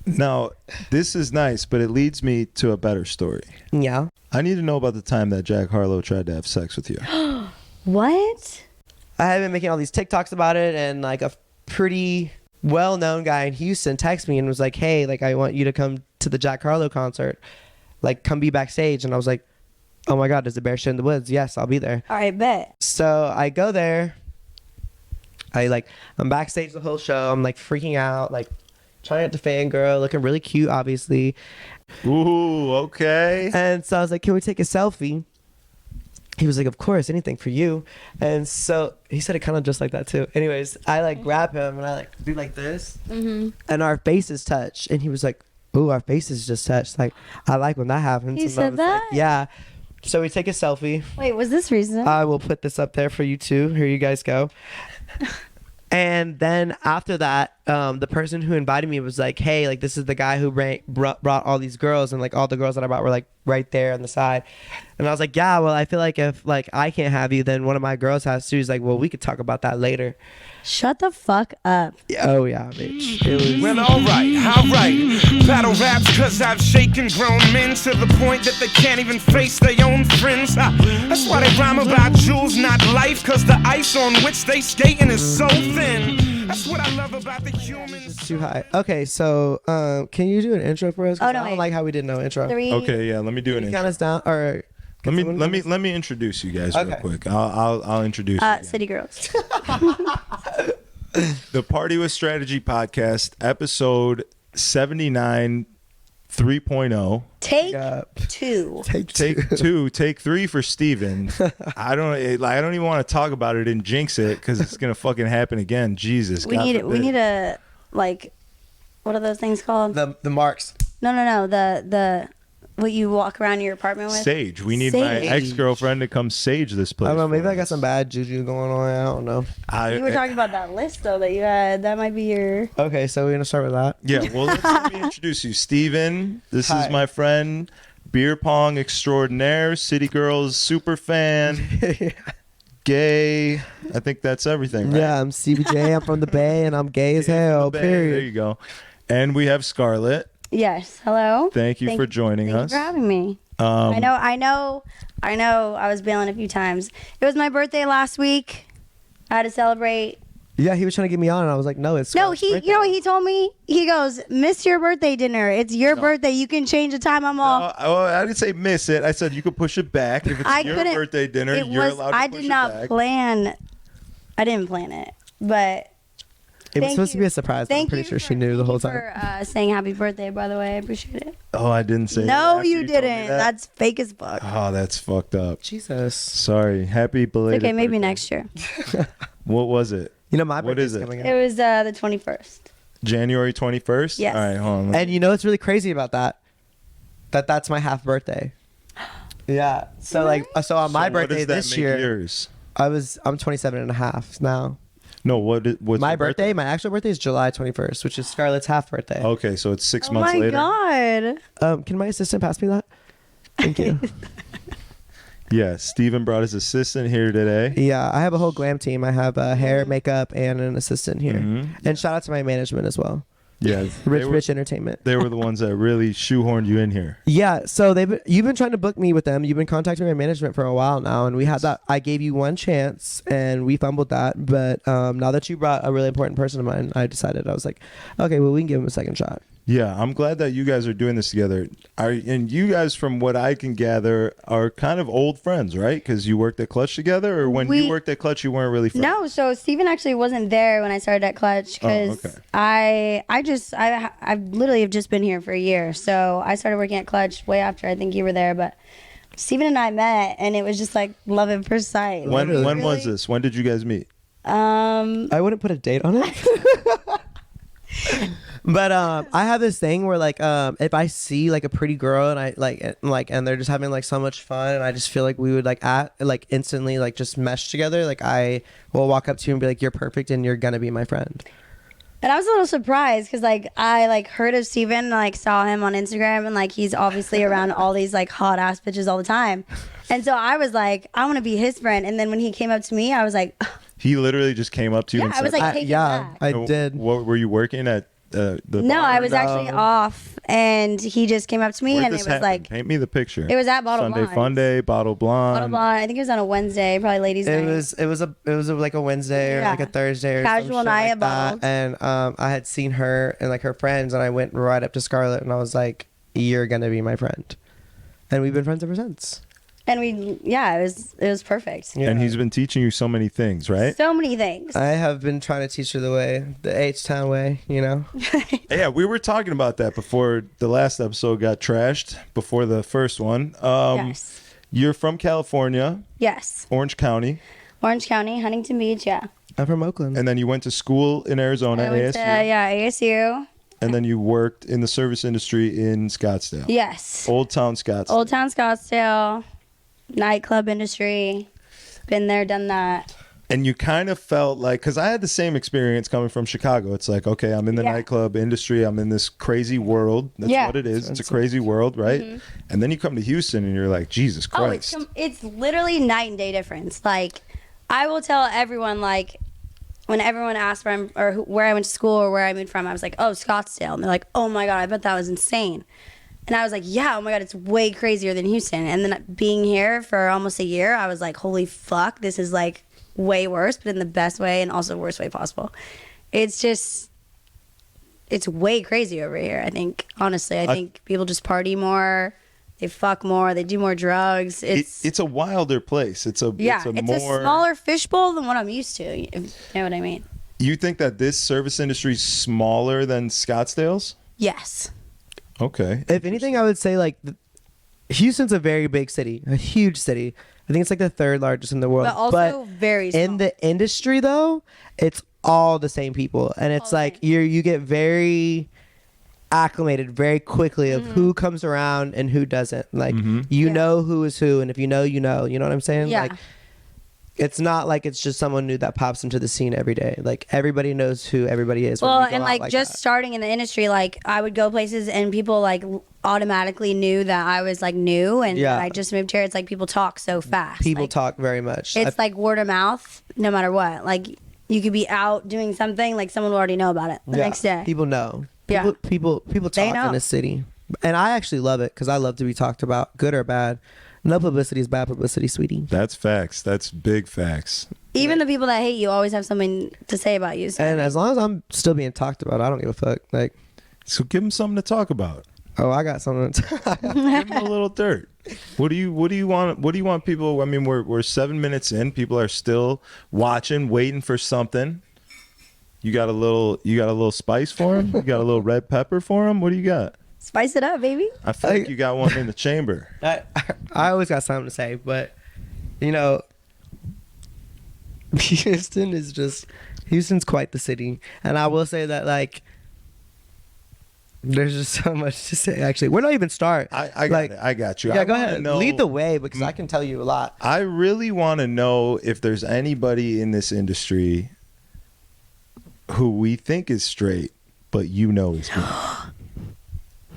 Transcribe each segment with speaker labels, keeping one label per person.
Speaker 1: Now, this is nice, but it leads me to a better story.
Speaker 2: Yeah.
Speaker 1: I need to know about the time that Jack Harlow tried to have sex with you.
Speaker 3: What?
Speaker 2: I had been making all these TikToks about it, and like a pretty well-known guy in Houston texted me and was like, hey, like I want you to come to the Jack Harlow concert. Like, come be backstage. And I was like, oh my God, does the bear shit in the woods? Yes, I'll be there.
Speaker 3: All right, bet.
Speaker 2: So I go there. I'm backstage the whole show. I'm like freaking out, like trying not to fangirl, looking really cute, obviously.
Speaker 1: Ooh, okay.
Speaker 2: And so I was like, can we take a selfie? He was like, of course, anything for you. And so he said it kind of just like that too. Anyways, I like grab him and I like do like this, and our faces touch. And he was like, ooh, our faces just touched. Like, I like when that happens.
Speaker 3: He
Speaker 2: And I
Speaker 3: said
Speaker 2: was
Speaker 3: that?
Speaker 2: like, yeah. So we take a selfie.
Speaker 3: Wait, was this recent?
Speaker 2: I will put this up there for you too. Here you guys go. And then after that, the person who invited me was like, hey, like this is the guy who brought all these girls, and like all the girls that I brought were like right there on the side. And I was like, yeah, well, I feel like if like I can't have you, then one of my girls has to. He's like, well, we could talk about that later.
Speaker 3: Shut the fuck up.
Speaker 2: Oh yeah, bitch. It was.
Speaker 4: Well, alright. Battle raps, cause I've shaken grown men to the point that they can't even face their own friends. That's why they rhyme about jewels, not life, cause the ice on which they skating is so thin. That's what I love about the humans.
Speaker 2: Too high. Okay, so can you do an intro for us? 'Cause
Speaker 3: Oh, no,
Speaker 2: I don't
Speaker 3: wait.
Speaker 2: like how we did no intro.
Speaker 3: 3.
Speaker 1: Okay, yeah, let me do an
Speaker 2: Can you
Speaker 1: intro.
Speaker 2: count us down, or
Speaker 1: Let me introduce you guys real
Speaker 2: Okay.
Speaker 1: quick. I'll introduce you again.
Speaker 3: City Girls.
Speaker 1: The Party with Strategy podcast, episode 79 3.0.
Speaker 3: Take
Speaker 2: Yeah.
Speaker 3: 2.
Speaker 2: take
Speaker 1: Take 3 for Steven. I don't even want to talk about it and jinx it because it's gonna fucking happen again. Jesus,
Speaker 3: We
Speaker 1: God
Speaker 3: need
Speaker 1: forbid.
Speaker 3: a like, what are those things called?
Speaker 2: the marks.
Speaker 3: No. The what you walk around your apartment with.
Speaker 1: Sage. We need my
Speaker 3: Sage.
Speaker 1: ex-girlfriend to come sage this place.
Speaker 2: I don't know. Maybe
Speaker 1: for
Speaker 2: I got
Speaker 1: us.
Speaker 2: some bad juju going on. I don't know.
Speaker 3: You were talking about that list though that you had. That might be your.
Speaker 2: Okay, so we're gonna start with that.
Speaker 1: Yeah, well, let me introduce you. Steven, this
Speaker 2: Hi.
Speaker 1: is my friend, beer pong extraordinaire, City Girls super fan, gay. I think that's everything, right?
Speaker 2: Yeah, I'm CBJ. I'm from the Bay, and I'm gay as hell.
Speaker 1: There
Speaker 2: Period.
Speaker 1: you go. And we have Scarlett.
Speaker 3: Yes. Hello.
Speaker 1: Thank you for joining
Speaker 3: Thank
Speaker 1: us.
Speaker 3: you for having me. I know. I was bailing a few times. It was my birthday last week. I had to celebrate.
Speaker 2: Yeah, he was trying to get me on, and I was like, no, it's
Speaker 3: No,
Speaker 2: Scarlett's birthday.
Speaker 3: you know what he told me? He goes, miss your birthday dinner. It's your birthday. You can change the time. I'm all.
Speaker 1: I didn't say miss it. I said you could push it back. If it's
Speaker 3: I
Speaker 1: your
Speaker 3: couldn't.
Speaker 1: birthday dinner,
Speaker 3: It
Speaker 1: you're
Speaker 3: was.
Speaker 1: allowed to
Speaker 3: I
Speaker 1: push
Speaker 3: did
Speaker 1: it
Speaker 3: not
Speaker 1: back.
Speaker 3: plan. I didn't plan it, but.
Speaker 2: It was
Speaker 3: Thank
Speaker 2: supposed to
Speaker 3: you.
Speaker 2: be a surprise. But I'm
Speaker 3: Thank
Speaker 2: pretty
Speaker 3: you
Speaker 2: sure she
Speaker 3: for-
Speaker 2: knew the
Speaker 3: thank
Speaker 2: whole
Speaker 3: you
Speaker 2: time.
Speaker 3: For saying happy birthday, by the way, I appreciate it.
Speaker 1: Oh, I didn't say that
Speaker 3: No,
Speaker 1: after
Speaker 3: you
Speaker 1: told me
Speaker 3: didn't.
Speaker 1: that?
Speaker 3: That's fake as fuck.
Speaker 1: Oh, that's fucked up.
Speaker 2: Jesus.
Speaker 1: Sorry. Happy belated
Speaker 3: Okay, maybe
Speaker 1: birthday.
Speaker 3: next year.
Speaker 1: What was it?
Speaker 2: You know, my
Speaker 1: What
Speaker 2: birthday's
Speaker 1: is it?
Speaker 2: coming up.
Speaker 3: It was the 21st.
Speaker 1: January 21st?
Speaker 3: Yes.
Speaker 1: All right, hold on.
Speaker 2: And you know what's really crazy about that? That's my half birthday. Yeah. So like, so on my
Speaker 1: So what
Speaker 2: birthday
Speaker 1: does that
Speaker 2: this
Speaker 1: make
Speaker 2: year,
Speaker 1: yours?
Speaker 2: I'm 27 and a half now.
Speaker 1: No, what's
Speaker 2: My
Speaker 1: your
Speaker 2: birthday, my actual birthday is July 21st, which is Scarlett's half birthday.
Speaker 1: Okay, so it's 6
Speaker 3: Oh
Speaker 1: months
Speaker 3: my
Speaker 1: later.
Speaker 3: god.
Speaker 2: Can my assistant pass me that? Thank you.
Speaker 1: Yeah, Steven brought his assistant here today.
Speaker 2: Yeah, I have a whole glam team. I have hair, makeup, and an assistant here.
Speaker 1: Mhm.
Speaker 2: And shout out to my management as well.
Speaker 1: Yeah,
Speaker 2: Rich Entertainment.
Speaker 1: They were the ones that really shoehorned you in here.
Speaker 2: Yeah, so you've been trying to book me with them. You've been contacting my management for a while now, and we had that. I gave you one chance, and we fumbled that. But now that you brought a really important person of mine, I decided I was like, okay, well, we can give him a second shot.
Speaker 1: Yeah, I'm glad that you guys are doing this together. And you guys, from what I can gather, are kind of old friends, right? Because you worked at Clutch together, or when you worked at Clutch, you weren't really friends?
Speaker 3: No, so Steven actually wasn't there when I started at Clutch because
Speaker 1: okay.
Speaker 3: I literally have just been here for a year. So I started working at Clutch way after I think you were there, but Steven and I met and it was just like love at first sight.
Speaker 1: When
Speaker 3: Really?
Speaker 1: was this? When did you guys meet?
Speaker 2: I wouldn't put a date on it. But I have this thing where like if I see like a pretty girl and I like and they're just having like so much fun and I just feel like we would like instantly like just mesh together, like I will walk up to you and be like, you're perfect and you're gonna be my friend.
Speaker 3: And I was a little surprised because like I like heard of Steven and like saw him on Instagram and like he's obviously around all these like hot ass bitches all the time. And so I was like, I want to be his friend. And then when he came up to me, I was like,
Speaker 1: He literally just came up to you
Speaker 3: Yeah,
Speaker 1: and
Speaker 3: I was
Speaker 1: said,
Speaker 3: like, take it
Speaker 2: yeah,
Speaker 3: back.
Speaker 2: I did.
Speaker 1: What were you working at?
Speaker 3: No, I was actually off, and he just came up to me,
Speaker 1: Where'd
Speaker 3: and it
Speaker 1: this
Speaker 3: was
Speaker 1: happen?
Speaker 3: like,
Speaker 1: Paint me the picture.
Speaker 3: it was at Bottle
Speaker 1: Sunday
Speaker 3: Blonde.
Speaker 1: Fun Day, Bottle Blonde.
Speaker 3: Bottle Blonde. I think it was on a Wednesday, probably ladies' night.
Speaker 2: It was like a Wednesday or like a Thursday or
Speaker 3: Casual
Speaker 2: some shit
Speaker 3: night
Speaker 2: like
Speaker 3: at
Speaker 2: that.
Speaker 3: Bottled.
Speaker 2: And I had seen her and like her friends, and I went right up to Scarlett, and I was like, "You're gonna be my friend," and we've been friends ever since.
Speaker 3: And it was perfect.
Speaker 2: Yeah.
Speaker 1: And he's been teaching you so many things, right?
Speaker 3: So many things.
Speaker 2: I have been trying to teach her the H-Town way, you know.
Speaker 1: Yeah, we were talking about that before the last episode got trashed, before the first one.
Speaker 3: Yes.
Speaker 1: You're from California,
Speaker 3: Yes.
Speaker 1: Orange County,
Speaker 3: Orange County, Huntington Beach, yeah.
Speaker 2: I'm from Oakland.
Speaker 1: and then you went to school in Arizona,
Speaker 3: I went
Speaker 1: ASU,
Speaker 3: to, ASU.
Speaker 1: and then you worked in the service industry in Scottsdale.
Speaker 3: Yes.
Speaker 1: Old Town Scottsdale.
Speaker 3: Old Town Scottsdale, nightclub industry. Been there, done that.
Speaker 1: And you kind of felt like, because I had the same experience coming from Chicago. It's like, okay, I'm in the
Speaker 3: Yeah.
Speaker 1: nightclub industry. I'm in this crazy world. That's
Speaker 3: Yeah.
Speaker 1: what it is. It's a crazy world, right? And then you come to Houston and you're like, Jesus
Speaker 3: Oh,
Speaker 1: Christ.
Speaker 3: it's literally night and day difference. Like, I will tell everyone, like, when everyone asks where I went to school or where I moved from, I was like, oh, Scottsdale. And they're like, oh my God, I bet that was insane. And I was like, yeah, oh my God, it's way crazier than Houston. And then being here for almost a year, I was like, holy fuck, this is like way worse, but in the best way and also worst way possible. It's way crazy over here, I think. Honestly, I think people just party more. They fuck more. They do more drugs.
Speaker 1: It's a wilder place. It's a
Speaker 3: a smaller fishbowl than what I'm used to. If you know what I mean?
Speaker 1: You think that this service industry is smaller than Scottsdale's?
Speaker 3: Yes.
Speaker 1: Okay.
Speaker 2: If anything, I would say like Houston's a very big city, a huge city. I think it's like the third largest in the world.
Speaker 3: But also very small.
Speaker 2: in the industry though, it's all the same people, and it's like you get very acclimated very quickly of who comes around and who doesn't. Like you know who is who, and if you know, you know. You know what I'm saying?
Speaker 3: Yeah.
Speaker 2: Like it's not like it's just someone new that pops into the scene every day. Like everybody knows who everybody is.
Speaker 3: Well,
Speaker 2: when you go
Speaker 3: and
Speaker 2: out
Speaker 3: like just
Speaker 2: that.
Speaker 3: starting in the industry, like I would go places and people like automatically knew that I was like new and
Speaker 2: Yeah.
Speaker 3: that I just moved here. It's like people talk so fast.
Speaker 2: People
Speaker 3: Like,
Speaker 2: talk very much.
Speaker 3: It's like word of mouth, no matter what. Like you could be out doing something, like someone will already know about it the next day.
Speaker 2: People know.
Speaker 3: Yeah.
Speaker 2: People talk
Speaker 3: know.
Speaker 2: in the city, and I actually love it because I love to be talked about, good or bad. No publicity is bad publicity, sweetie.
Speaker 1: That's facts. That's big facts.
Speaker 3: Even the people that hate you always have something to say about you. So.
Speaker 2: And as long as I'm still being talked about, I don't give a fuck. Like,
Speaker 1: So give them something to talk about.
Speaker 2: oh, I got something.
Speaker 1: Give them a little dirt. What do you want people? I mean, we're 7 minutes in. People are still watching, waiting for something. You got a little spice for them? You got a little red pepper for them? What do you got?
Speaker 3: Spice it up, baby.
Speaker 1: I feel like you got one in the chamber.
Speaker 2: I always got something to say, but you know, Houston's quite the city, and I will say that like. There's just so much to say. Actually, where do I even start?
Speaker 1: I got you.
Speaker 2: Yeah,
Speaker 1: I
Speaker 2: go
Speaker 1: wanna
Speaker 2: ahead.
Speaker 1: know-
Speaker 2: Lead the way because I can tell you a lot.
Speaker 1: I really want to know if there's anybody in this industry who we think is straight, but you know is gay.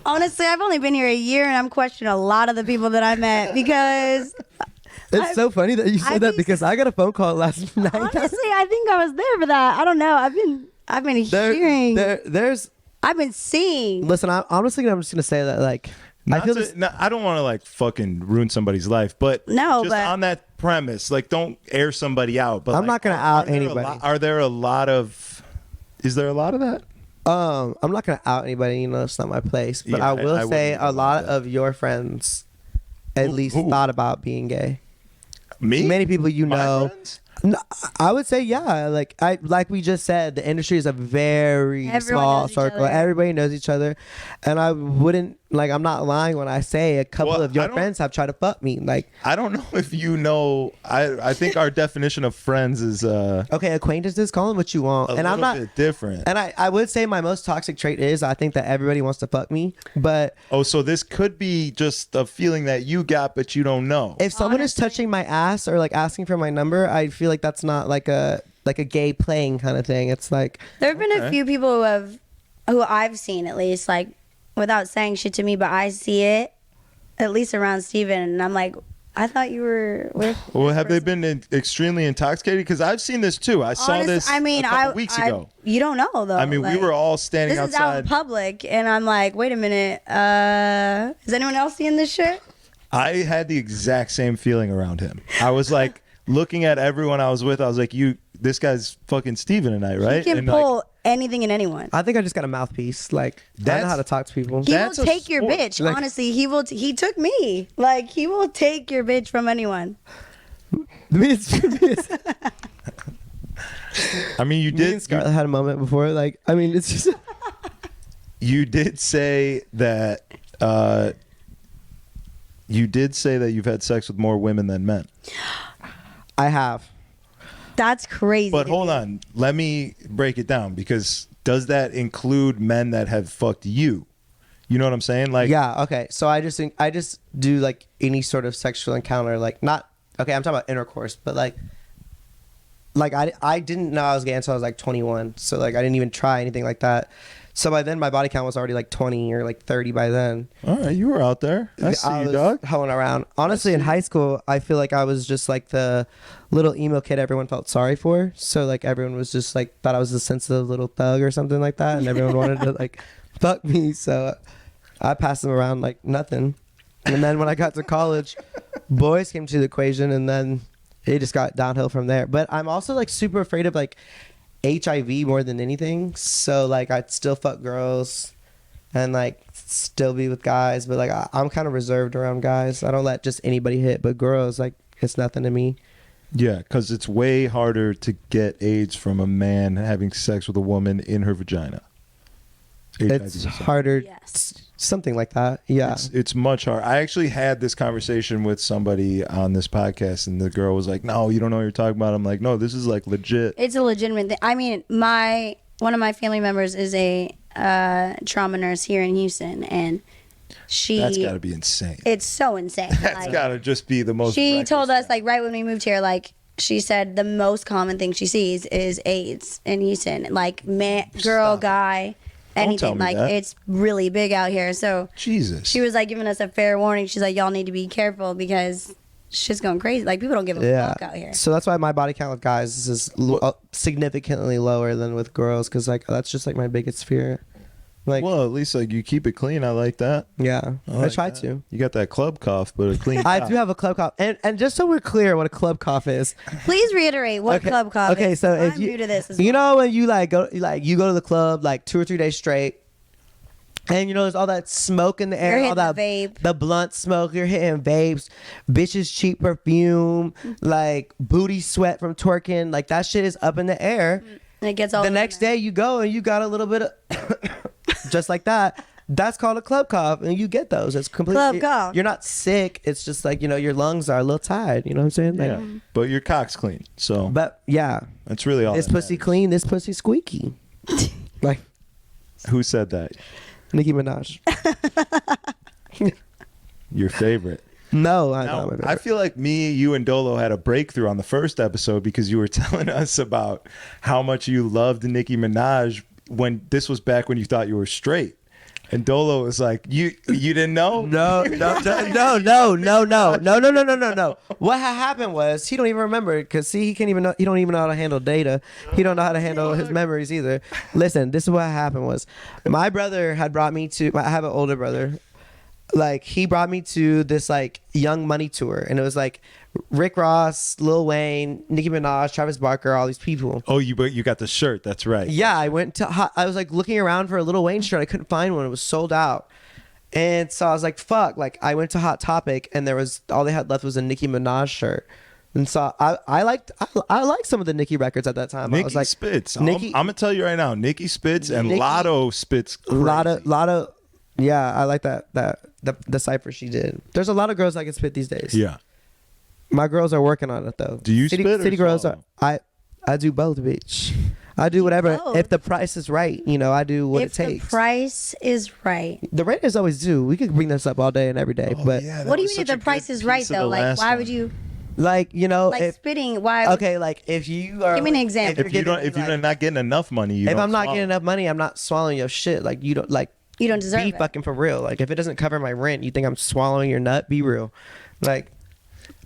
Speaker 3: Honestly, I've only been here a year and I'm questioning a lot of the people that I met because
Speaker 2: It's so funny that you said that because I got a phone call last night.
Speaker 3: honestly, I think I was there for that. I don't know. I've been hearing.
Speaker 2: There's.
Speaker 3: I've been seeing.
Speaker 2: Listen, I'm just gonna say that like I feel this.
Speaker 1: I don't want to like fucking ruin somebody's life, but
Speaker 3: No,
Speaker 1: just
Speaker 3: but-
Speaker 1: on that premise, like don't air somebody out. But
Speaker 2: I'm
Speaker 1: like,
Speaker 2: not gonna out
Speaker 1: are there a
Speaker 2: anybody.
Speaker 1: lot- Are there a lot of? Is there a lot of that?
Speaker 2: I'm not gonna out anybody. You know, it's not my place. But
Speaker 1: Yeah,
Speaker 2: I will
Speaker 1: I
Speaker 2: say
Speaker 1: wouldn't
Speaker 2: a
Speaker 1: about
Speaker 2: lot
Speaker 1: that.
Speaker 2: of your friends at least
Speaker 1: who?
Speaker 2: thought about being gay.
Speaker 1: Me?
Speaker 2: Many people you
Speaker 1: My
Speaker 2: know.
Speaker 1: friends?
Speaker 2: No, I would say yeah. Like we just said, the industry is a very
Speaker 3: Everyone
Speaker 2: small
Speaker 3: knows each
Speaker 2: circle.
Speaker 3: other.
Speaker 2: Everybody knows each other, and I wouldn't like. I'm not lying when I say a couple
Speaker 1: Well,
Speaker 2: of
Speaker 1: I
Speaker 2: your
Speaker 1: don't-
Speaker 2: friends have tried to fuck me. Like,
Speaker 1: I don't know if you know. I think our definition of friends is
Speaker 2: okay, acquaintances, call them what you want,
Speaker 1: a
Speaker 2: and
Speaker 1: little
Speaker 2: I'm not.
Speaker 1: bit different.
Speaker 2: And I would say my most toxic trait is I think that everybody wants to fuck me, but
Speaker 1: Oh, so this could be just a feeling that you got, but you don't know.
Speaker 2: if someone is touching my ass or like asking for my number, I feel like that's not like a gay playing kind of thing. It's like
Speaker 3: There have been
Speaker 1: Okay.
Speaker 3: a few people who I've seen at least, like without saying shit to me, but I see it at least around Steven, and I'm like, I thought you were with.
Speaker 1: Well, have they been extremely intoxicated? Because I've seen this too. I saw this a couple weeks ago.
Speaker 3: You don't know though.
Speaker 1: I mean, we were all standing
Speaker 3: this
Speaker 1: outside.
Speaker 3: This is out in public, and I'm like, wait a minute. Is anyone else seeing this shit?
Speaker 1: I had the exact same feeling around him. I was like looking at everyone I was with. I was like, this guy's fucking Steven tonight, right?
Speaker 3: He can
Speaker 1: and
Speaker 3: pull
Speaker 1: like,
Speaker 3: anything and anyone.
Speaker 2: I think I just got a mouthpiece. Like, I know how to talk to people.
Speaker 3: He will
Speaker 1: That's a
Speaker 3: take your
Speaker 1: sport.
Speaker 3: bitch.
Speaker 2: Like-
Speaker 3: Honestly, he will. He took me. Like, he will take your bitch from anyone.
Speaker 1: I mean, you
Speaker 2: Me
Speaker 1: did.
Speaker 2: and Scarlett had a moment before. Like, I mean, it's just.
Speaker 1: You did say that. You did say that you've had sex with more women than men.
Speaker 2: I have.
Speaker 3: That's crazy.
Speaker 1: But
Speaker 3: to
Speaker 1: hold
Speaker 3: me.
Speaker 1: on, let me break it down, because does that include men that have fucked you? You know what I'm saying? Like,
Speaker 2: Yeah. Okay. So I just do like any sort of sexual encounter. Like, not okay. I'm talking about intercourse, but like I didn't know I was gay until I was like 21. So like I didn't even try anything like that. So by then my body count was already like 20 or like 30 by then.
Speaker 1: all right, you were out there. I see you,
Speaker 2: was
Speaker 1: dog.
Speaker 2: hoeing around. Honestly, in high school, I feel like I was just like the little emo kid everyone felt sorry for. So like everyone was just like thought I was a sensitive little thug or something like that, and everyone wanted to like fuck me. So I passed them around like nothing. And then when I got to college, boys came to the equation, and then it just got downhill from there. But I'm also like super afraid of like HIV more than anything. So like I'd still fuck girls and like still be with guys, but like I'm kind of reserved around guys. I don't let just anybody hit, but girls, like, it's nothing to me.
Speaker 1: Yeah, because it's way harder to get AIDS from a man having sex with a woman in her vagina.
Speaker 2: It's harder.
Speaker 3: Yes.
Speaker 2: Something like that. Yeah.
Speaker 1: It's much harder. I actually had this conversation with somebody on this podcast, and the girl was like, "No, you don't know what you're talking about." I'm like, "No, this is like legit."
Speaker 3: It's a legitimate thing. I mean, one of my family members is a trauma nurse here in Houston, and
Speaker 1: That's got to be insane.
Speaker 3: It's so insane.
Speaker 1: That's
Speaker 3: Like,
Speaker 1: got to just be the most.
Speaker 3: she
Speaker 1: reckless
Speaker 3: told us,
Speaker 1: thing.
Speaker 3: like, right when we moved here, like, she said the most common thing she sees is AIDS in Houston. Like, man, girl,
Speaker 1: Stop it.
Speaker 3: guy,
Speaker 1: Don't tell
Speaker 3: anything.
Speaker 1: me
Speaker 3: Like,
Speaker 1: that.
Speaker 3: it's really big out here. So
Speaker 1: Jesus.
Speaker 3: she was, like, giving us a fair warning. She's like, y'all need to be careful because shit's going crazy. Like, people don't give a fuck out here.
Speaker 2: So that's why my body count with guys is significantly lower than with girls, because like that's just like my biggest fear. Like,
Speaker 1: Well, at least like you keep it clean. I like that.
Speaker 2: yeah, I
Speaker 1: like
Speaker 2: try
Speaker 1: that.
Speaker 2: to.
Speaker 1: You got that club cough, but a clean.
Speaker 2: I
Speaker 1: cough.
Speaker 2: do have a club cough, and just so we're clear, what a club cough is.
Speaker 3: Please reiterate what
Speaker 2: Okay,
Speaker 3: club cough
Speaker 2: okay,
Speaker 3: is.
Speaker 2: so if
Speaker 3: I'm
Speaker 2: you-
Speaker 3: new to this as
Speaker 2: You
Speaker 3: well.
Speaker 2: know when you go to the club like 2 or 3 days straight, and you know there's all that smoke in the air,
Speaker 3: You're
Speaker 2: all
Speaker 3: hitting
Speaker 2: that
Speaker 3: the vape.
Speaker 2: the blunt smoke. You're hitting vapes, bitches cheap perfume, like booty sweat from twerking. Like that shit is up in the air.
Speaker 3: And it gets all
Speaker 2: The
Speaker 3: over
Speaker 2: next
Speaker 3: there.
Speaker 2: day you go and you got a little bit of just like that. That's called a club cough, and you get those. It's completely
Speaker 3: Club cough.
Speaker 2: You're not sick. It's just like your lungs are a little tired. You know what I'm saying? Like,
Speaker 1: Yeah, but your cock's clean, so
Speaker 2: But yeah,
Speaker 1: that's really all.
Speaker 2: this
Speaker 1: that
Speaker 2: pussy
Speaker 1: matters.
Speaker 2: clean. This pussy squeaky. Like
Speaker 1: Who said that?
Speaker 2: Nicki Minaj.
Speaker 1: Your favorite.
Speaker 2: No, I
Speaker 1: Now,
Speaker 2: know.
Speaker 1: I feel like me, you, and Dolo had a breakthrough on the first episode because you were telling us about how much you loved Nicki Minaj when this was back when you thought you were straight. And Dolo was like, you didn't know?
Speaker 2: No. What had happened was he don't even remember it because see he don't even know how to handle data. He don't know how to handle his memories either. Listen, this is what happened was my brother had brought me to. I have an older brother. Like he brought me to this like Young Money tour, and it was like Rick Ross, Lil Wayne, Nicki Minaj, Travis Barker, all these people.
Speaker 1: Oh, you got the shirt. That's right.
Speaker 2: Yeah, I went to. I was like looking around for a Lil Wayne shirt. I couldn't find one. It was sold out. And so I was like, "Fuck!" Like I went to Hot Topic, and there was all they had left was a Nicki Minaj shirt. And so I liked some of the Nicki records at that time. I
Speaker 1: Nicki
Speaker 2: was like,
Speaker 1: spits.
Speaker 2: Nicki-
Speaker 1: I'm gonna tell you right now. Nicki spits and
Speaker 2: Nicki-
Speaker 1: Lotto spits.
Speaker 2: a
Speaker 1: Crazy.
Speaker 2: lot of. Yeah, I like that the cipher she did. There's a lot of girls that can spit these days.
Speaker 1: Yeah.
Speaker 2: My girls are working on it though.
Speaker 1: Do you
Speaker 2: city,
Speaker 1: spit or
Speaker 2: city girls
Speaker 1: swallow?
Speaker 2: are. I do both, bitch. I do whatever
Speaker 3: both?
Speaker 2: if the price is right. I do what
Speaker 3: if
Speaker 2: it takes.
Speaker 3: the price is right.
Speaker 2: The raters always do. We could bring this up all day and every day,
Speaker 1: Oh,
Speaker 2: but
Speaker 1: yeah, that
Speaker 3: What do you
Speaker 1: was
Speaker 3: mean if
Speaker 1: such a
Speaker 3: the price
Speaker 1: good
Speaker 3: is right
Speaker 1: piece of
Speaker 3: though?
Speaker 1: the
Speaker 3: Like,
Speaker 1: last
Speaker 3: why
Speaker 1: one.
Speaker 3: would you
Speaker 2: like
Speaker 3: like spitting? Why?
Speaker 2: okay, like if you are
Speaker 3: Give me an example.
Speaker 1: If you're not getting enough money,
Speaker 2: if I'm not getting enough money, I'm not swallowing your shit. Like you don't like
Speaker 3: You don't deserve
Speaker 2: be
Speaker 3: it.
Speaker 2: fucking for real. Like if it doesn't cover my rent, you think I'm swallowing your nut? Be real. Like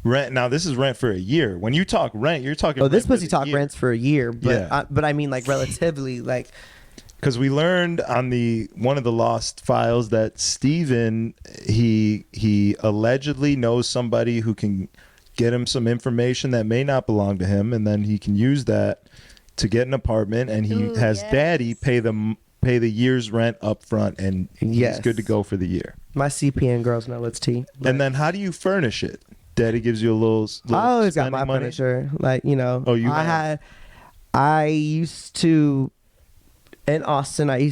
Speaker 1: Rent. Now this is rent for a year. When you talk rent, you're talking.
Speaker 2: Oh, this
Speaker 1: rent for
Speaker 2: pussy
Speaker 1: the
Speaker 2: talk
Speaker 1: year.
Speaker 2: rents for a year, but
Speaker 1: Yeah.
Speaker 2: but I mean like relatively like.
Speaker 1: Because we learned on the one of the lost files that Steven, he allegedly knows somebody who can get him some information that may not belong to him, and then he can use that to get an apartment, and he
Speaker 3: Ooh,
Speaker 1: has
Speaker 3: yes.
Speaker 1: daddy pay the year's rent up front, and he's
Speaker 2: Yes.
Speaker 1: good to go for the year.
Speaker 2: My CPN girls know it's tea.
Speaker 1: And then how do you furnish it? Daddy gives you a little
Speaker 2: I always got my
Speaker 1: spending money?
Speaker 2: furniture. Like, you know,
Speaker 1: Oh, you
Speaker 2: I
Speaker 1: have.
Speaker 2: I used to, in Austin, I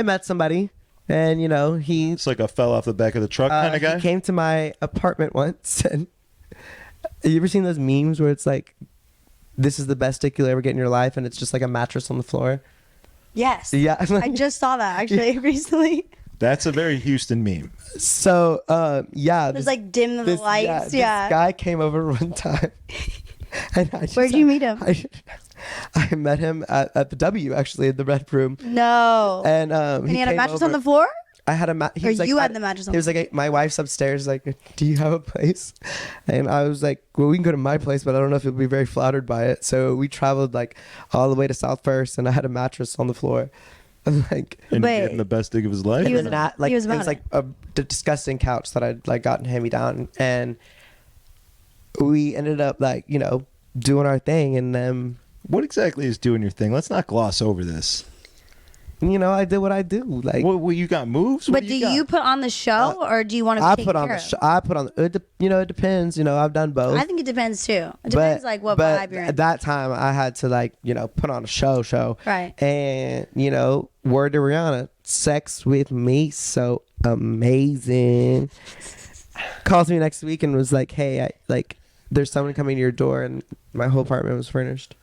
Speaker 2: met somebody, and, you know,
Speaker 1: It's like a fell off the back of the truck kind of guy.
Speaker 2: he came to my apartment once, and you ever seen those memes where it's like, this is the best dick you'll ever get in your life, and it's just like a mattress on the floor?
Speaker 3: Yes.
Speaker 2: Yeah.
Speaker 3: I just saw that actually recently.
Speaker 1: That's a very Houston meme.
Speaker 2: So, yeah.
Speaker 3: There's like dim the lights.
Speaker 2: This
Speaker 3: Yeah.
Speaker 2: guy came over one time. And
Speaker 3: Where'd you meet him?
Speaker 2: I met him at the W, actually, in the Red Room.
Speaker 3: No.
Speaker 2: And
Speaker 3: And he had a
Speaker 2: came
Speaker 3: mattress
Speaker 2: over.
Speaker 3: on the floor?
Speaker 2: I had a
Speaker 3: Or you had the mattress on
Speaker 2: He was like, my wife's upstairs. Like, do you have a place? And I was like, well, we can go to my place, but I don't know if you'll be very flattered by it. So we traveled like all the way to South First, and I had a mattress on the floor. Like,
Speaker 1: And
Speaker 3: Wait.
Speaker 1: getting the best dig of his life.
Speaker 3: He was-
Speaker 2: not like
Speaker 3: he was
Speaker 2: it was
Speaker 3: about
Speaker 2: like a disgusting couch that I'd like gotten hand me down, and we ended up like, you know, doing our thing, and then
Speaker 1: What exactly is doing your thing? Let's not gloss over this.
Speaker 2: you know, I did what I do. Like,
Speaker 1: What you got moves? What
Speaker 3: But
Speaker 1: do
Speaker 3: do
Speaker 1: got?
Speaker 3: you put on the show or do you want to
Speaker 2: I
Speaker 3: take
Speaker 2: put on
Speaker 3: care
Speaker 2: the
Speaker 3: of?
Speaker 2: sh- I put on it. You know, it depends. You know, I've done both.
Speaker 3: I think it depends too. It depends like what
Speaker 2: but
Speaker 3: vibe you're in.
Speaker 2: at that time, I had to like, you know, put on a show.
Speaker 3: Right.
Speaker 2: And you know, word to Rihanna, sex with me so amazing. Calls me next week and was like, hey, there's someone coming to your door, and my whole apartment was furnished.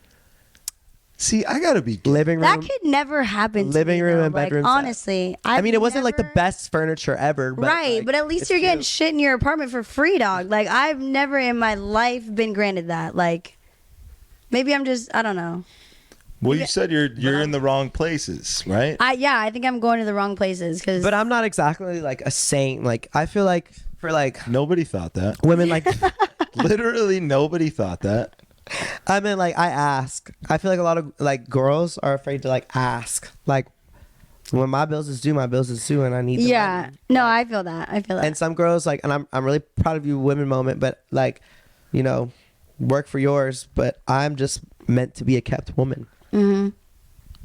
Speaker 1: See, I gotta be.
Speaker 2: Living room.
Speaker 3: That could never happen. to
Speaker 2: Living
Speaker 3: me,
Speaker 2: room
Speaker 3: though.
Speaker 2: and
Speaker 3: Like,
Speaker 2: bedroom set.
Speaker 3: honestly,
Speaker 2: I mean, it wasn't like the
Speaker 3: never-
Speaker 2: best furniture ever, but
Speaker 3: Right,
Speaker 2: like,
Speaker 3: but at least
Speaker 2: it's
Speaker 3: you're getting
Speaker 2: cute.
Speaker 3: shit in your apartment for free, dog. Like I've never in my life been granted that. Like maybe I'm just I don't know.
Speaker 1: Well, you said you're in the wrong places, right?
Speaker 3: I think I'm going to the wrong places because
Speaker 2: But I'm not exactly like a saint. Like, I feel like for like
Speaker 1: Nobody thought that.
Speaker 2: women, like,
Speaker 1: Literally, nobody thought that.
Speaker 2: I mean, like, I ask. I feel like a lot of like girls are afraid to like ask. Like, when my bills is due, my bills is due, and I need the
Speaker 3: yeah.
Speaker 2: money.
Speaker 3: No, I feel that. I feel that.
Speaker 2: And some girls like, and I'm really proud of you, women moment, but like, you know, work for yours. But I'm just meant to be a kept woman.
Speaker 3: Mm-hmm.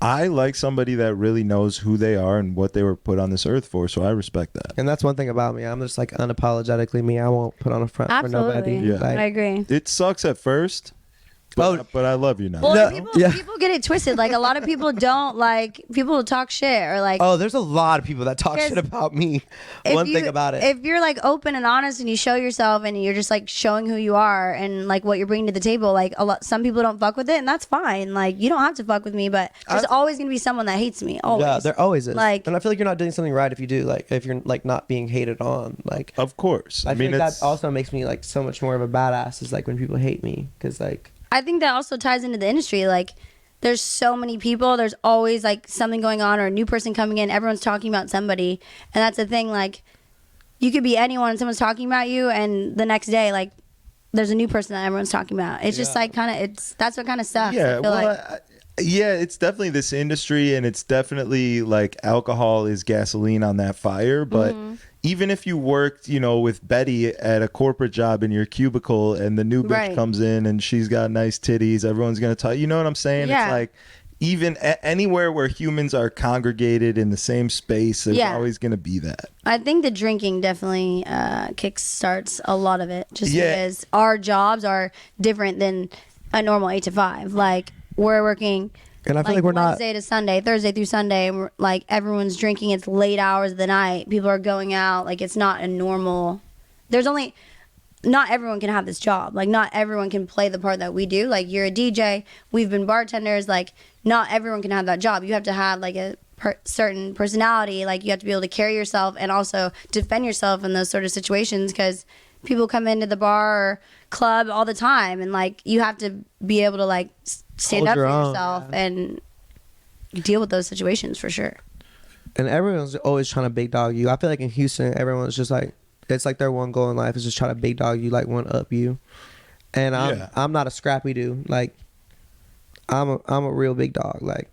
Speaker 1: I like somebody that really knows who they are and what they were put on this earth for, so I respect that.
Speaker 2: And that's one thing about me. I'm just like unapologetically me. I won't put on a front
Speaker 3: Absolutely.
Speaker 2: for nobody.
Speaker 1: Yeah.
Speaker 2: Like,
Speaker 3: I agree.
Speaker 1: It sucks at first, but I love you now.
Speaker 3: Well,
Speaker 2: No,
Speaker 3: people,
Speaker 2: yeah.
Speaker 3: people get it twisted. Like a lot of people don't like people will talk shit or like.
Speaker 2: oh, there's a lot of people that talk
Speaker 3: Because
Speaker 2: shit about me.
Speaker 3: if
Speaker 2: One
Speaker 3: you-
Speaker 2: thing about it.
Speaker 3: If you're like open and honest and you show yourself and you're just like showing who you are and like what you're bringing to the table, like some people don't fuck with it and that's fine. Like you don't have to fuck with me, but there's always gonna be someone that hates me. Always.
Speaker 2: Yeah, there always is.
Speaker 3: Like-
Speaker 2: and I feel like you're not doing something right if you do. Like, if you're like not being hated on. Like,
Speaker 1: Of course.
Speaker 2: I
Speaker 1: mean,
Speaker 2: feel like
Speaker 1: it's
Speaker 2: that also makes me like so much more of a badass. Is like when people hate me, because like,
Speaker 3: I think that also ties into the industry. Like, there's so many people. There's always like something going on or a new person coming in. Everyone's talking about somebody, and that's the thing. Like, you could be anyone. Someone's talking about you, and the next day, like, there's a new person that everyone's talking about. It's just like kind of. That's what kind of sucks.
Speaker 1: yeah.
Speaker 3: I feel
Speaker 1: Well,
Speaker 3: like.
Speaker 1: yeah, it's definitely this industry, and it's definitely like alcohol is gasoline on that fire. But
Speaker 3: Mm-hmm.
Speaker 1: even if you worked, you know, with Betty at a corporate job in your cubicle, and the new bitch
Speaker 3: Right.
Speaker 1: comes in and she's got nice titties, everyone's gonna talk. You know what I'm saying?
Speaker 3: Yeah.
Speaker 1: It's like even anywhere where humans are congregated in the same space, there's
Speaker 3: Yeah.
Speaker 1: always gonna be that.
Speaker 3: I think the drinking definitely kickstarts a lot of it, just
Speaker 1: Yeah.
Speaker 3: because our jobs are different than a normal 8 to 5. Like we're working.
Speaker 2: and I feel like we're not.
Speaker 3: Wednesday to Sunday, Thursday through Sunday. And we're, like everyone's drinking. It's late hours of the night. People are going out. Like it's not a normal. There's only. Not everyone can have this job. Like not everyone can play the part that we do. Like you're a DJ. We've been bartenders. Like not everyone can have that job. You have to have like a certain personality. Like you have to be able to carry yourself and also defend yourself in those sort of situations because people come into the bar or club all the time and like you have to be able to like stand
Speaker 2: Hold
Speaker 3: up for
Speaker 2: your own,
Speaker 3: yourself
Speaker 2: yeah.
Speaker 3: and deal with those situations for sure.
Speaker 2: And everyone's always trying to big dog you. I feel like in Houston, everyone's just like, it's like their one goal in life is just try to big dog you, like one up you. And I'm not a scrappy dude. Like, I'm a real big dog. Like,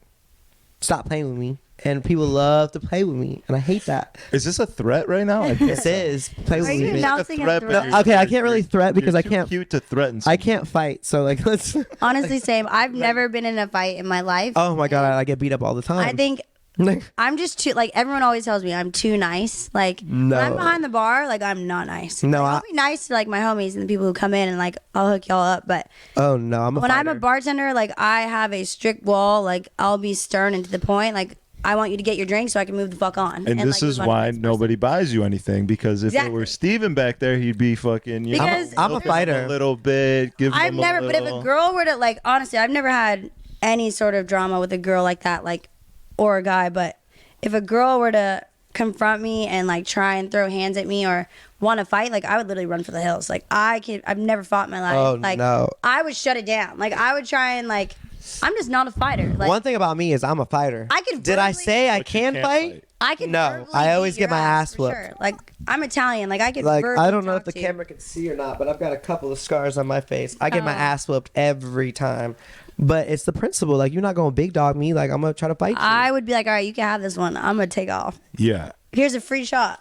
Speaker 2: stop playing with me. And people love to play with me, and I hate that.
Speaker 1: Is this a threat right now?
Speaker 2: It says play with
Speaker 3: Are you
Speaker 2: me.
Speaker 3: announcing a
Speaker 1: but
Speaker 3: threat?
Speaker 1: you're-
Speaker 2: Okay, I can't really threat because
Speaker 1: you're
Speaker 2: I
Speaker 1: too
Speaker 2: can't.
Speaker 1: cute to threaten.
Speaker 2: I
Speaker 1: someone.
Speaker 2: can't fight. So like, let's.
Speaker 3: Honestly, same. I've never been in a fight in my life.
Speaker 2: Oh my god, I get beat up all the time.
Speaker 3: I think
Speaker 2: Like,
Speaker 3: I'm just too, like, everyone always tells me I'm too nice. Like,
Speaker 2: No.
Speaker 3: when I'm behind the bar, like, I'm not nice.
Speaker 2: No,
Speaker 3: Like, I'll be nice to, like, my homies and the people who come in and, like, I'll hook y'all up. But
Speaker 2: oh no, I'm a
Speaker 3: when
Speaker 2: fighter.
Speaker 3: I'm a bartender, like, I have a strict wall. Like, I'll be stern and to the point. Like, I want you to get your drink so I can move the fuck on.
Speaker 1: And this
Speaker 3: like,
Speaker 1: is
Speaker 3: move on to the
Speaker 1: why
Speaker 3: next person.
Speaker 1: nobody buys you anything, because if it
Speaker 3: Exactly.
Speaker 1: were Steven back there, he'd be fucking. You
Speaker 3: Because-
Speaker 1: know,
Speaker 2: I'm a
Speaker 1: milking him
Speaker 2: fighter.
Speaker 1: a little bit. Give
Speaker 3: I've
Speaker 1: him
Speaker 3: never,
Speaker 1: a
Speaker 3: but if a
Speaker 1: little-
Speaker 3: girl were to, like, honestly, I've never had any sort of drama with a girl like that, like, or a guy. But if a girl were to confront me and, like, try and throw hands at me or want to fight, like, I would literally run for the hills. Like, I've never fought in my life.
Speaker 2: Oh,
Speaker 3: like,
Speaker 2: no.
Speaker 3: I would shut it down. Like, I would try and, like, I'm just not a fighter. Like,
Speaker 2: One thing about me is I'm a fighter.
Speaker 3: I could
Speaker 2: Did I
Speaker 3: verbally-
Speaker 2: say I
Speaker 1: But you
Speaker 2: can
Speaker 1: can't
Speaker 2: fight?
Speaker 3: I could
Speaker 2: No,
Speaker 3: verbally
Speaker 2: I always
Speaker 3: beat
Speaker 2: get
Speaker 3: your
Speaker 2: my ass
Speaker 3: for
Speaker 2: whooped.
Speaker 3: sure. Like, I'm Italian. Like, I could
Speaker 2: Like,
Speaker 3: verbally
Speaker 2: I don't know if
Speaker 3: talk
Speaker 2: the
Speaker 3: to you.
Speaker 2: camera can see or not, but I've got a couple of scars on my face. I get my
Speaker 3: Oh.
Speaker 2: ass whooped every time. But it's the principle. Like, you're not going to big dog me. Like, I'm going to try to fight you.
Speaker 3: I would be like, all right, you can have this one. I'm going to take off.
Speaker 1: Yeah.
Speaker 3: Here's a free shot.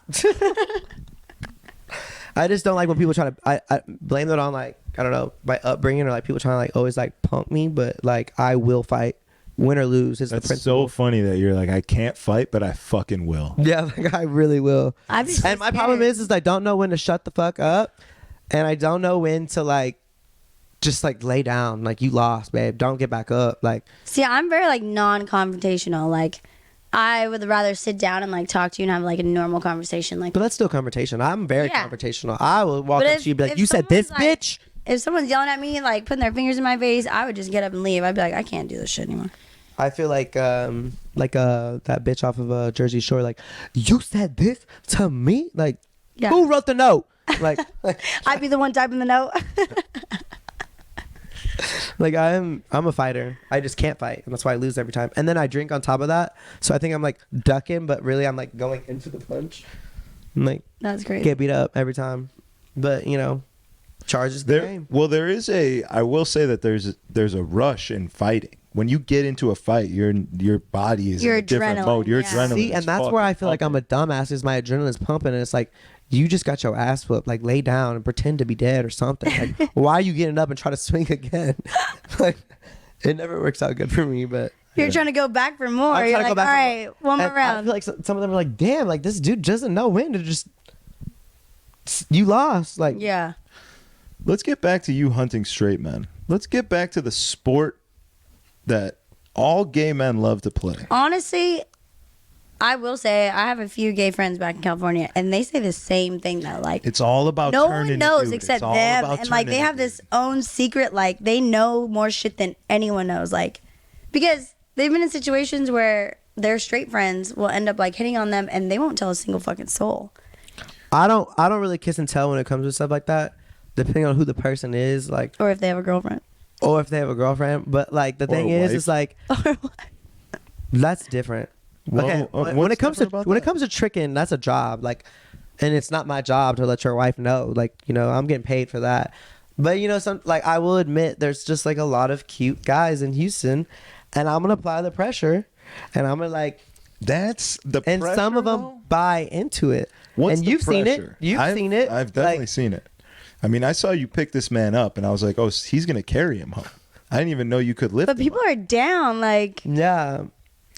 Speaker 2: I just don't like when people try to. I blame it on, like, I don't know, my upbringing or like people trying to, like, always, like, punk me. But, like, I will fight. Win or lose is the
Speaker 1: That's
Speaker 2: principle.
Speaker 1: so funny that you're like, I can't fight, but I fucking will.
Speaker 2: Yeah, like, I really will.
Speaker 3: I'd be so
Speaker 2: And my problem
Speaker 3: scared.
Speaker 2: is I don't know when to shut the fuck up, and I don't know when to, like, just, like, lay down. Like, you lost, babe. Don't get back up. Like,
Speaker 3: See, I'm very, like, non-confrontational. Like, I would rather sit down and, like, talk to you and have, like, a normal conversation. Like,
Speaker 2: but that's still confrontation. I'm very
Speaker 3: Yeah.
Speaker 2: confrontational. I will walk
Speaker 3: But
Speaker 2: up
Speaker 3: if-
Speaker 2: to you and be like,
Speaker 3: if
Speaker 2: you said this,
Speaker 3: someone's, like-
Speaker 2: bitch.
Speaker 3: if someone's yelling at me, like, putting their fingers in my face, I would just get up and leave. I'd be like, I can't do this shit anymore.
Speaker 2: I feel like that bitch off of Jersey Shore, like, you said this to me? Like,
Speaker 3: Yeah.
Speaker 2: who wrote the note? Like,
Speaker 3: I'd be the one typing the note.
Speaker 2: like I'm a fighter. I just can't fight, and that's why I lose every time. And then I drink on top of that, so I think I'm, like, ducking, but really I'm, like, going into the punch. I'm, like,
Speaker 3: That's crazy.
Speaker 2: get beat up every time. But, you know, charges the
Speaker 1: There,
Speaker 2: game.
Speaker 1: well, there is a. I will say that there's a rush in fighting. When you get into a fight, your body is
Speaker 3: Your
Speaker 1: in a different
Speaker 3: adrenaline,
Speaker 1: mode. Your
Speaker 3: yeah.
Speaker 1: adrenaline.
Speaker 2: See, and
Speaker 1: is
Speaker 2: that's where I
Speaker 1: fucking
Speaker 2: feel like I'm a
Speaker 1: pumping.
Speaker 2: dumbass. Is my adrenaline's pumping, and it's like, you just got your ass whooped. Like, lay down and pretend to be dead or something. Like, why are you getting up and try to swing again? Like, it never works out good for me. But
Speaker 3: You're trying to go back for more.
Speaker 2: I'm
Speaker 3: You're
Speaker 2: trying to
Speaker 3: like,
Speaker 2: go
Speaker 3: all
Speaker 2: back
Speaker 3: right, one more
Speaker 2: and I
Speaker 3: round.
Speaker 2: feel like some of them are like, damn, like, this dude doesn't know when to just. You lost. Like,
Speaker 3: Yeah.
Speaker 1: Let's get back to you hunting straight men. Let's get back to the sport that all gay men love to play.
Speaker 3: Honestly, I will say I have a few gay friends back in California, and they say the same thing though. Like,
Speaker 1: It's all about
Speaker 3: no
Speaker 1: turning
Speaker 3: one
Speaker 1: a
Speaker 3: knows
Speaker 1: dude.
Speaker 3: except
Speaker 1: It's all
Speaker 3: them,
Speaker 1: about
Speaker 3: and, like,
Speaker 1: turning
Speaker 3: they
Speaker 1: a
Speaker 3: have
Speaker 1: dude.
Speaker 3: this own secret. Like, they know more shit than anyone knows. Like, because they've been in situations where their straight friends will end up, like, hitting on them, and they won't tell a single fucking soul.
Speaker 2: I don't really kiss and tell when it comes to stuff like that, depending on who the person is, like,
Speaker 3: Or if they have a girlfriend.
Speaker 2: or if they have a girlfriend. But, like, the
Speaker 1: Or
Speaker 2: thing
Speaker 1: a
Speaker 2: is,
Speaker 1: wife.
Speaker 2: it's like, that's different.
Speaker 1: Well,
Speaker 2: Okay,
Speaker 1: what's
Speaker 2: when it comes to
Speaker 1: different about that?
Speaker 2: tricking, that's a job. Like, and it's not my job to let your wife know. Like, you know, I'm getting paid for that. But, you know, I will admit, there's just, like, a lot of cute guys in Houston, and I'm gonna apply the pressure, and I'm gonna, like,
Speaker 1: That's the
Speaker 2: and
Speaker 1: pressure,
Speaker 2: some of them
Speaker 1: though?
Speaker 2: buy into it.
Speaker 1: What's
Speaker 2: and
Speaker 1: the
Speaker 2: you've seen it.
Speaker 1: pressure?
Speaker 2: You've seen it.
Speaker 1: I've definitely
Speaker 2: Like,
Speaker 1: seen it. I mean, I saw you pick this man up, and I was like, oh, he's gonna carry him home. I didn't even know you could lift
Speaker 3: But
Speaker 1: him
Speaker 3: people
Speaker 1: up.
Speaker 3: are down. Like,
Speaker 2: Yeah.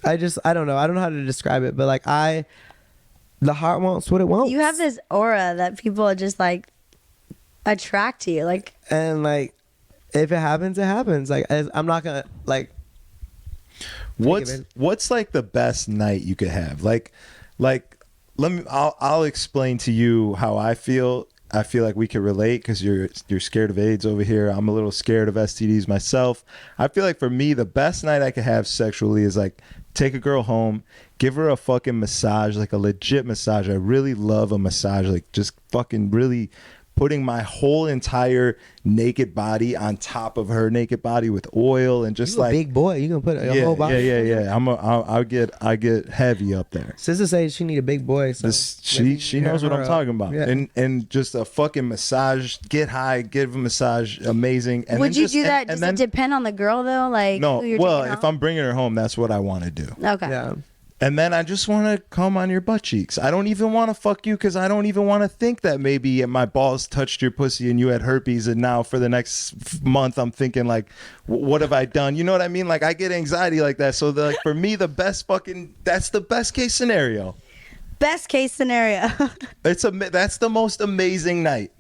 Speaker 2: I don't know. I don't know how to describe it, but, like, the heart wants what it wants.
Speaker 3: you have this aura that people just, like, attract to you. Like,
Speaker 2: And, like, if it happens, it happens. Like, I'm not gonna, like,
Speaker 1: What's like the best night you could have? Like I'll explain to you how I feel. I feel like we could relate because you're scared of AIDS over here. I'm a little scared of STDs myself. I feel like for me, the best night I could have sexually is like take a girl home, give her a fucking massage, like a legit massage. I really love a massage, like just fucking really putting my whole entire naked body on top of her naked body with oil and just
Speaker 2: You a
Speaker 1: like
Speaker 2: big boy. You gonna put your
Speaker 1: yeah,
Speaker 2: whole body.
Speaker 1: yeah. I get heavy up there.
Speaker 2: Sister says she need a big boy. So
Speaker 1: She knows what I'm talking about.
Speaker 2: Yeah.
Speaker 1: And just a fucking massage, get high, give a massage, amazing. And
Speaker 3: Would
Speaker 1: then
Speaker 3: you do that?
Speaker 1: And
Speaker 3: Does it depend on the girl though? Like
Speaker 1: no,
Speaker 3: who you're
Speaker 1: well,
Speaker 3: taking
Speaker 1: if
Speaker 3: home?
Speaker 1: I'm bringing her home, that's what I want to do.
Speaker 3: Okay.
Speaker 2: Yeah.
Speaker 1: And then I just want to come on your butt cheeks. I don't even want to fuck you because I don't even want to think that maybe my balls touched your pussy and you had herpes. And now for the next month, I'm thinking like, what have I done? You know what I mean? Like I get anxiety like that. So like for me, that's the best case scenario.
Speaker 3: Best case scenario.
Speaker 1: That's the most amazing night.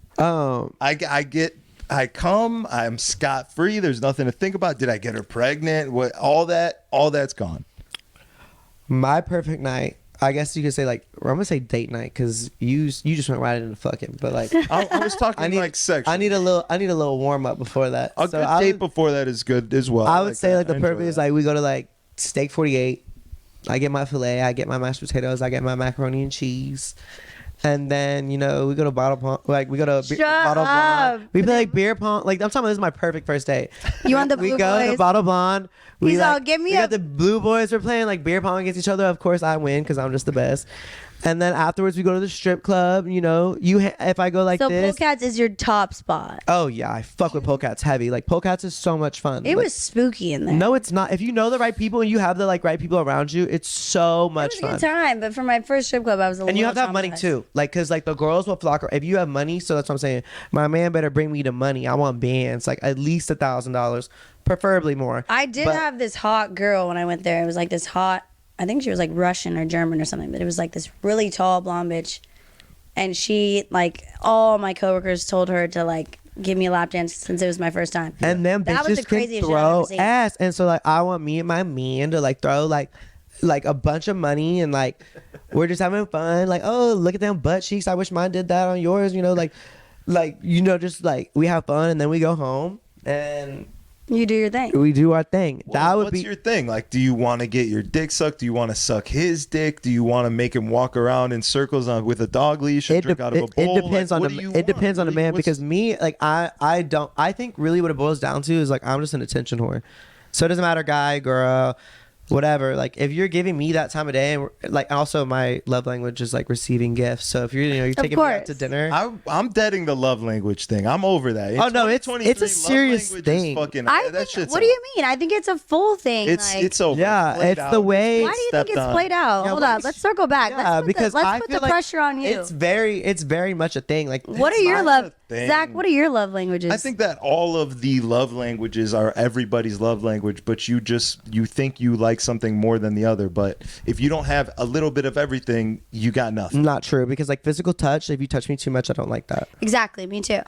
Speaker 1: I come, I'm scot free. There's nothing to think about. Did I get her pregnant? What? All that's gone.
Speaker 2: My perfect night, I guess you could say like, or I'm gonna say date night because you just went right into fucking. But like,
Speaker 1: I was talking like sex.
Speaker 2: I need a little warm up before that.
Speaker 1: A good date before that is good as well.
Speaker 2: I would say like the
Speaker 1: I enjoy
Speaker 2: perfect is
Speaker 1: that.
Speaker 2: like we go to like Steak 48. I get my filet. I get my mashed potatoes. I get my macaroni and cheese. And then, you know, we go to bottle pong. Like, we go to bottle
Speaker 3: up.
Speaker 2: blonde. We play like beer pong. Like, I'm talking about this is my perfect first date.
Speaker 3: You want the
Speaker 2: We
Speaker 3: blue
Speaker 2: go to
Speaker 3: boys?
Speaker 2: bottle blonde. We
Speaker 3: He's
Speaker 2: like,
Speaker 3: all, "Give me
Speaker 2: we
Speaker 3: a-"
Speaker 2: got the blue boys. We're playing like beer pong against each other. Of course, I win because I'm just the best. And then afterwards, we go to the strip club. You know, if I go like
Speaker 3: So
Speaker 2: this.
Speaker 3: Polecats is your top spot.
Speaker 2: Oh, yeah. I fuck with Polecats heavy. Like, Polecats is so much fun.
Speaker 3: It
Speaker 2: Like,
Speaker 3: was spooky in there.
Speaker 2: No, it's not. If you know the right people and you have the like right people around you, it's so much
Speaker 3: It was a
Speaker 2: fun.
Speaker 3: good time, but for my first strip club, I was a little.
Speaker 2: And you have to have money
Speaker 3: traumatized.
Speaker 2: too, like, cause like the girls will flock. If you have money, so that's what I'm saying. My man better bring me the money. I want bands, like at least $1,000, preferably more.
Speaker 3: I did
Speaker 2: But-
Speaker 3: have this hot girl when I went there. It was like this hot. I think she was like Russian or German or something, but it was like this really tall blonde bitch, and she like all my coworkers told her to like give me a lap dance since it was my first time.
Speaker 2: And them
Speaker 3: That was
Speaker 2: bitches
Speaker 3: the
Speaker 2: can
Speaker 3: craziest shit I've
Speaker 2: throw
Speaker 3: ever seen.
Speaker 2: ass, and so like I want me and my man to like throw like a bunch of money, and like we're just having fun. Like, oh, look at them butt cheeks. I wish mine did that on yours. You know, like you know, just like we have fun, and then we go home and
Speaker 3: You do your thing.
Speaker 2: we do our thing. That would
Speaker 1: What's
Speaker 2: be
Speaker 1: your thing? Like, do you want to get your dick sucked? Do you want to suck his dick? Do you want to make him walk around in circles with a dog leash and drink out of a bowl?
Speaker 2: It depends
Speaker 1: Like,
Speaker 2: on
Speaker 1: what
Speaker 2: the
Speaker 1: do you
Speaker 2: it depends
Speaker 1: want?
Speaker 2: on the man
Speaker 1: What's-
Speaker 2: because me like I think really what it boils down to is like I'm just an attention whore. So it doesn't matter guy, girl, whatever. Like if you're giving me that time of day, and like also my love language is like receiving gifts. So if you're taking me out to
Speaker 3: course.
Speaker 2: dinner,
Speaker 1: I'm deading the love language thing. I'm over that. In
Speaker 2: Oh, no, it's
Speaker 1: 2023,
Speaker 2: a serious
Speaker 1: love language is
Speaker 2: thing.
Speaker 1: Fucking,
Speaker 3: I
Speaker 1: that
Speaker 3: think,
Speaker 1: shit's
Speaker 3: what do you mean? I think it's a full thing.
Speaker 1: It's
Speaker 3: like,
Speaker 1: it's over.
Speaker 2: Yeah,
Speaker 1: Played
Speaker 2: it's
Speaker 1: out.
Speaker 2: the way-
Speaker 3: why do you think
Speaker 1: Stepped
Speaker 3: it's
Speaker 1: on.
Speaker 3: played out?
Speaker 2: Yeah,
Speaker 3: Hold
Speaker 2: what
Speaker 3: on,
Speaker 2: is-
Speaker 3: let's circle back.
Speaker 2: yeah,
Speaker 3: let's
Speaker 2: because
Speaker 3: put
Speaker 2: I
Speaker 3: the
Speaker 2: feel like
Speaker 3: pressure on you.
Speaker 2: It's very much a thing. Like
Speaker 3: What are
Speaker 2: it's
Speaker 3: your
Speaker 2: not-
Speaker 3: love,
Speaker 1: thing.
Speaker 3: Zach? What are your love languages?
Speaker 1: I think that all of the love languages are everybody's love language, but you think you like something more than the other. But if you don't have a little bit of everything, you got nothing.
Speaker 2: Not true because like physical touch. If you touch me too much, I don't like that.
Speaker 3: Exactly, me too.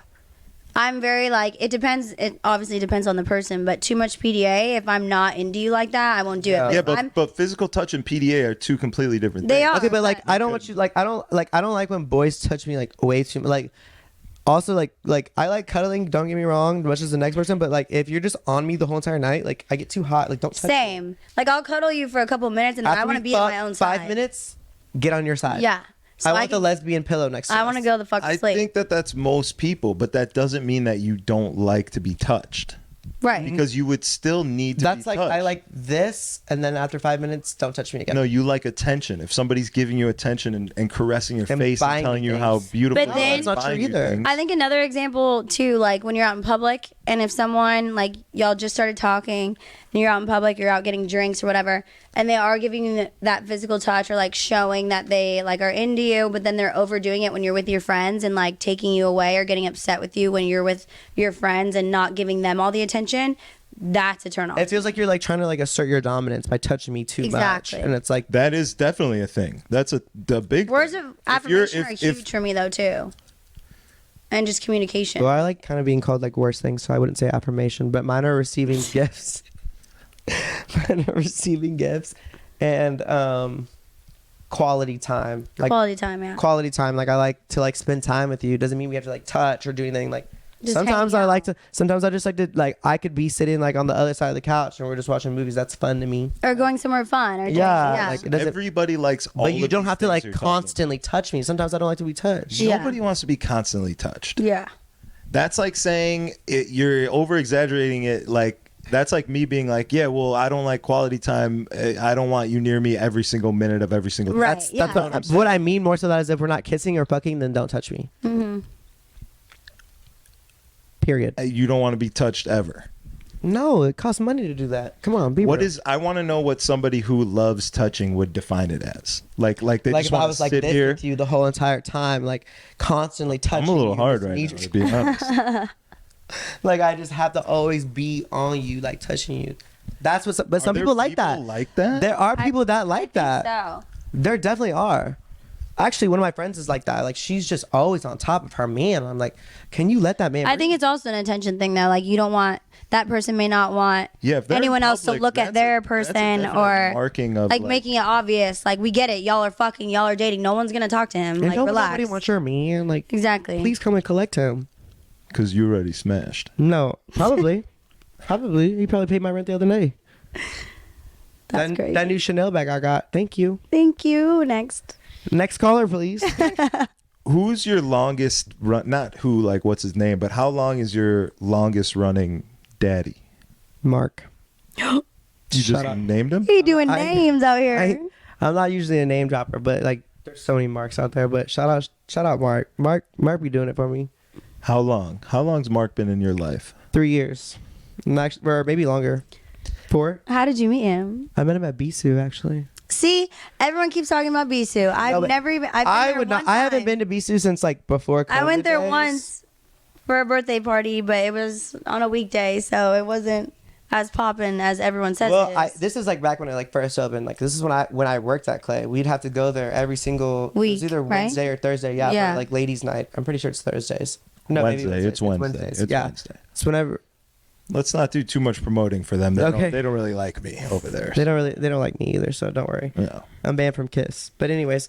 Speaker 3: I'm very like, it depends. It obviously depends on the person, but too much PDA. If I'm not into you like that, I won't do it.
Speaker 1: Yeah,
Speaker 3: if I'm-
Speaker 1: but physical touch and PDA are two completely different
Speaker 3: They
Speaker 1: things.
Speaker 3: are.
Speaker 2: Okay, but like
Speaker 3: but-
Speaker 2: I don't want you like I don't like when boys touch me like way too like. Also, like I like cuddling. Don't get me wrong, much as the next person. But like, if you're just on me the whole entire night, like I get too hot. Like, don't touch me.
Speaker 3: Same. Like I'll cuddle you for a couple of minutes, and
Speaker 2: After
Speaker 3: I want to
Speaker 2: we
Speaker 3: be at
Speaker 2: fuck
Speaker 3: my own side.
Speaker 2: 5 minutes, get on your side.
Speaker 3: Yeah. So
Speaker 2: I want the
Speaker 3: can-
Speaker 2: lesbian pillow next to
Speaker 3: I
Speaker 2: us.
Speaker 3: want to go the fuck to
Speaker 1: I
Speaker 3: sleep.
Speaker 1: think that's most people, but that doesn't mean that you don't like to be touched.
Speaker 3: Right.
Speaker 1: Because you would still need to
Speaker 2: That's
Speaker 1: be
Speaker 2: like
Speaker 1: touched.
Speaker 2: I like this, and then after 5 minutes, don't touch me again.
Speaker 1: No, you like attention. If somebody's giving you attention and caressing your
Speaker 2: And
Speaker 1: face and
Speaker 2: buying
Speaker 1: telling you
Speaker 2: things.
Speaker 1: how beautiful
Speaker 3: But
Speaker 1: you are
Speaker 3: then-
Speaker 1: and
Speaker 2: That's not true
Speaker 1: buying you
Speaker 2: either.
Speaker 1: things.
Speaker 3: I think another example too, like when you're out in public, and if someone like y'all just started talking, and you're out in public, you're out getting drinks or whatever, and they are giving you that physical touch or like showing that they like are into you, but then they're overdoing it when you're with your friends and like taking you away or getting upset with you when you're with your friends and not giving them all the attention. That's a turn off.
Speaker 2: It feels like you're like trying to like assert your dominance by touching me too
Speaker 3: Exactly.
Speaker 2: much, and it's like
Speaker 1: That is definitely a thing. That's the big
Speaker 3: Words
Speaker 1: thing.
Speaker 3: of
Speaker 1: If you're-
Speaker 3: affirmation are huge for me though too, and just communication.
Speaker 2: well, I like kind of being called like worse things, so I wouldn't say affirmation, but mine are receiving gifts. Mine are receiving gifts and quality time. Like
Speaker 3: Quality time, yeah.
Speaker 2: quality time. Like I like to like spend time with you. Doesn't mean we have to like touch or do anything. Like
Speaker 3: Just
Speaker 2: sometimes
Speaker 3: hanging
Speaker 2: I like
Speaker 3: out.
Speaker 2: to. Sometimes I just like to like. I could be sitting like on the other side of the couch and we're just watching movies. That's fun to me.
Speaker 3: Or going somewhere fun. Or
Speaker 2: Yeah, like it doesn't.
Speaker 1: Everybody likes all
Speaker 2: But you
Speaker 1: of
Speaker 2: don't
Speaker 1: these
Speaker 2: have to
Speaker 1: things
Speaker 2: like
Speaker 1: you're talking about.
Speaker 2: constantly touch me. Sometimes I don't like to be touched.
Speaker 3: Yeah.
Speaker 1: Nobody wants to be constantly touched.
Speaker 3: Yeah.
Speaker 1: That's like saying you're over exaggerating it. Like that's like me being like, yeah, well, I don't like quality time. I don't want you near me every single minute of every single.
Speaker 3: Right.
Speaker 2: That's
Speaker 3: Yeah.
Speaker 2: what I mean more so that is if we're not kissing or fucking, then don't touch me.
Speaker 3: Mm-hmm.
Speaker 2: Period.
Speaker 1: You don't want to be touched ever.
Speaker 2: No, it costs money to do that. Come on, be
Speaker 1: What
Speaker 2: real.
Speaker 1: is? I want to know what somebody who loves touching would define it as. Like they
Speaker 2: like
Speaker 1: just
Speaker 2: if I
Speaker 1: want
Speaker 2: was
Speaker 1: to
Speaker 2: like
Speaker 1: sit
Speaker 2: this
Speaker 1: here.
Speaker 2: with you the whole entire time, like constantly touching.
Speaker 1: I'm a little
Speaker 2: you,
Speaker 1: hard
Speaker 2: just
Speaker 1: right
Speaker 2: need
Speaker 1: now,
Speaker 2: you-
Speaker 1: to be honest.
Speaker 2: Like I just have to always be on you, like touching you. That's what. But some
Speaker 1: Are there
Speaker 2: people like that.
Speaker 1: Like that?
Speaker 2: There are people that like that.
Speaker 3: So.
Speaker 2: There definitely are. Actually, one of my friends is like that. Like she's just always on top of her man. I'm like, can you let that man?
Speaker 3: I think it's also an attention thing though. Like you don't want that person may not want
Speaker 1: Yeah, if they're in
Speaker 3: anyone else to
Speaker 1: public,
Speaker 3: look
Speaker 1: that's
Speaker 3: at their
Speaker 1: a
Speaker 3: person
Speaker 1: definite
Speaker 3: or
Speaker 1: marking of
Speaker 3: like making it obvious. Like we get it. Y'all are fucking. Y'all are dating. No one's gonna talk to him.
Speaker 2: And
Speaker 3: Like
Speaker 2: don't
Speaker 3: relax.
Speaker 2: nobody want your man. Like
Speaker 3: Exactly.
Speaker 2: please come and collect him.
Speaker 1: because you already smashed.
Speaker 2: No, probably, probably. He probably paid my rent the other day.
Speaker 3: That's crazy.
Speaker 2: That new Chanel bag I got. Thank you.
Speaker 3: Thank you. Next.
Speaker 2: Next caller, please.
Speaker 1: Who's your longest run? Not who, like what's his name, but how long is your longest running daddy?
Speaker 2: Mark.
Speaker 1: You just
Speaker 2: Shut up.
Speaker 1: named him?
Speaker 3: He doing
Speaker 2: I-
Speaker 3: names out here.
Speaker 2: I'm not usually a name dropper, but like there's so many Marks out there. But shout out Mark. Mark be doing it for me.
Speaker 1: How long? How long's Mark been in your life?
Speaker 2: 3 years, or maybe longer. 4.
Speaker 3: How did you meet him?
Speaker 2: I met him at Bisu actually.
Speaker 3: See, everyone keeps talking about Bisu. I've
Speaker 2: but
Speaker 3: never even. I've been
Speaker 2: I
Speaker 3: there
Speaker 2: would not.
Speaker 3: one
Speaker 2: I haven't
Speaker 3: time.
Speaker 2: been to Bisu since like before.
Speaker 3: I went
Speaker 2: COVID
Speaker 3: there
Speaker 2: days.
Speaker 3: once for a birthday party, but it was on a weekday, so it wasn't as poppin' as everyone says
Speaker 2: Well,
Speaker 3: it is.
Speaker 2: this is like back when I like first opened. Like this is when I worked at Clay. We'd have to go there every single it was
Speaker 3: Week,
Speaker 2: either
Speaker 3: right?
Speaker 2: Wednesday or Thursday. Yeah,
Speaker 3: Yeah.
Speaker 2: for, like ladies' night. I'm pretty sure it's Thursdays. No, maybe
Speaker 1: Wednesday. It's Wednesday.
Speaker 2: Wednesdays.
Speaker 1: It's
Speaker 2: yeah,
Speaker 1: Wednesday.
Speaker 2: it's whenever
Speaker 1: Let's not do too much promoting for them.
Speaker 2: Okay.
Speaker 1: They don't really like me over there.
Speaker 2: they don't like me either. So don't worry.
Speaker 1: Yeah.
Speaker 2: I'm banned from Kiss. But anyways,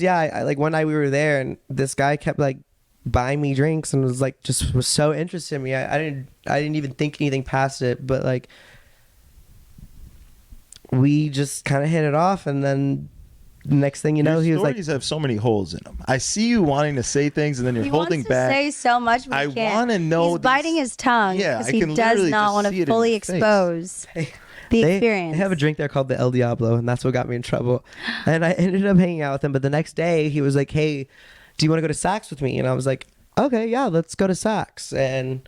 Speaker 2: yeah, I like one night we were there and this guy kept like buying me drinks and was like was so interested in me. I didn't even think anything past it, but like we just kind of hit it off and then next thing you know,
Speaker 1: Your
Speaker 2: he was like,
Speaker 1: stories have so many holes in them. I see you wanting to say things and then you're
Speaker 3: he
Speaker 1: holding
Speaker 3: wants to
Speaker 1: back.
Speaker 3: say so much, but
Speaker 1: I
Speaker 3: he can't.
Speaker 1: wanna know
Speaker 3: He's
Speaker 1: these-
Speaker 3: biting his tongue
Speaker 1: Yeah,
Speaker 3: because
Speaker 1: I
Speaker 3: he
Speaker 1: can
Speaker 3: does
Speaker 1: literally
Speaker 3: not
Speaker 1: just
Speaker 3: want
Speaker 1: see it
Speaker 3: to
Speaker 1: in
Speaker 3: fully
Speaker 1: your face.
Speaker 3: expose the
Speaker 2: they
Speaker 3: experience.
Speaker 2: have a drink there called the El Diablo, and that's what got me in trouble. And I ended up hanging out with him. But the next day, he was like, "Hey, do you want to go to Saks with me?" And I was like, "Okay, yeah, let's go to Saks." And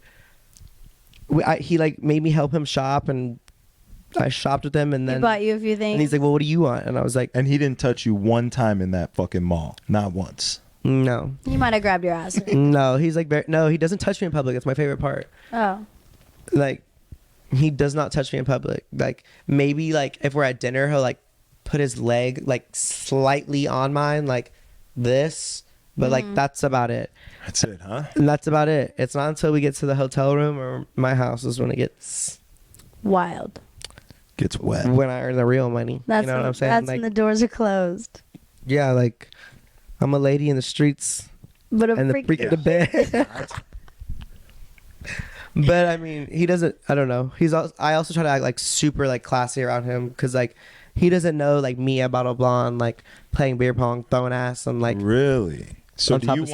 Speaker 2: he like made me help him shop, and I shopped with him. And
Speaker 3: He
Speaker 2: then
Speaker 3: bought you a few things.
Speaker 2: and he's like, "Well, what do you want?" And I was like,
Speaker 1: And he didn't touch you one time in that fucking mall. Not once.
Speaker 2: "No,
Speaker 3: He might have grabbed your ass.
Speaker 2: no." He's like, "No, he doesn't touch me in public. It's my favorite part."
Speaker 3: Oh.
Speaker 2: Like he does not touch me in public. Like maybe like if we're at dinner, he'll like put his leg like slightly on mine like this, but like that's about it.
Speaker 1: That's it, huh?
Speaker 2: And that's about it. It's not until we get to the hotel room or my house is when it gets
Speaker 3: Wild.
Speaker 1: Gets wet.
Speaker 2: when I earn the real money.
Speaker 3: That's
Speaker 2: you know
Speaker 3: when,
Speaker 2: what I'm saying?
Speaker 3: That's
Speaker 2: Like
Speaker 3: when the doors are closed.
Speaker 2: yeah, like I'm a lady in the streets
Speaker 3: But a
Speaker 2: and the
Speaker 3: freak.
Speaker 2: freak in the bed. But I mean, he doesn't. I don't know. I also try to act like super like classy around him because like he doesn't know like me at Bottle Blonde like playing beer pong, throwing ass, and like
Speaker 1: Really? So
Speaker 2: on
Speaker 1: do
Speaker 2: top
Speaker 1: you
Speaker 2: of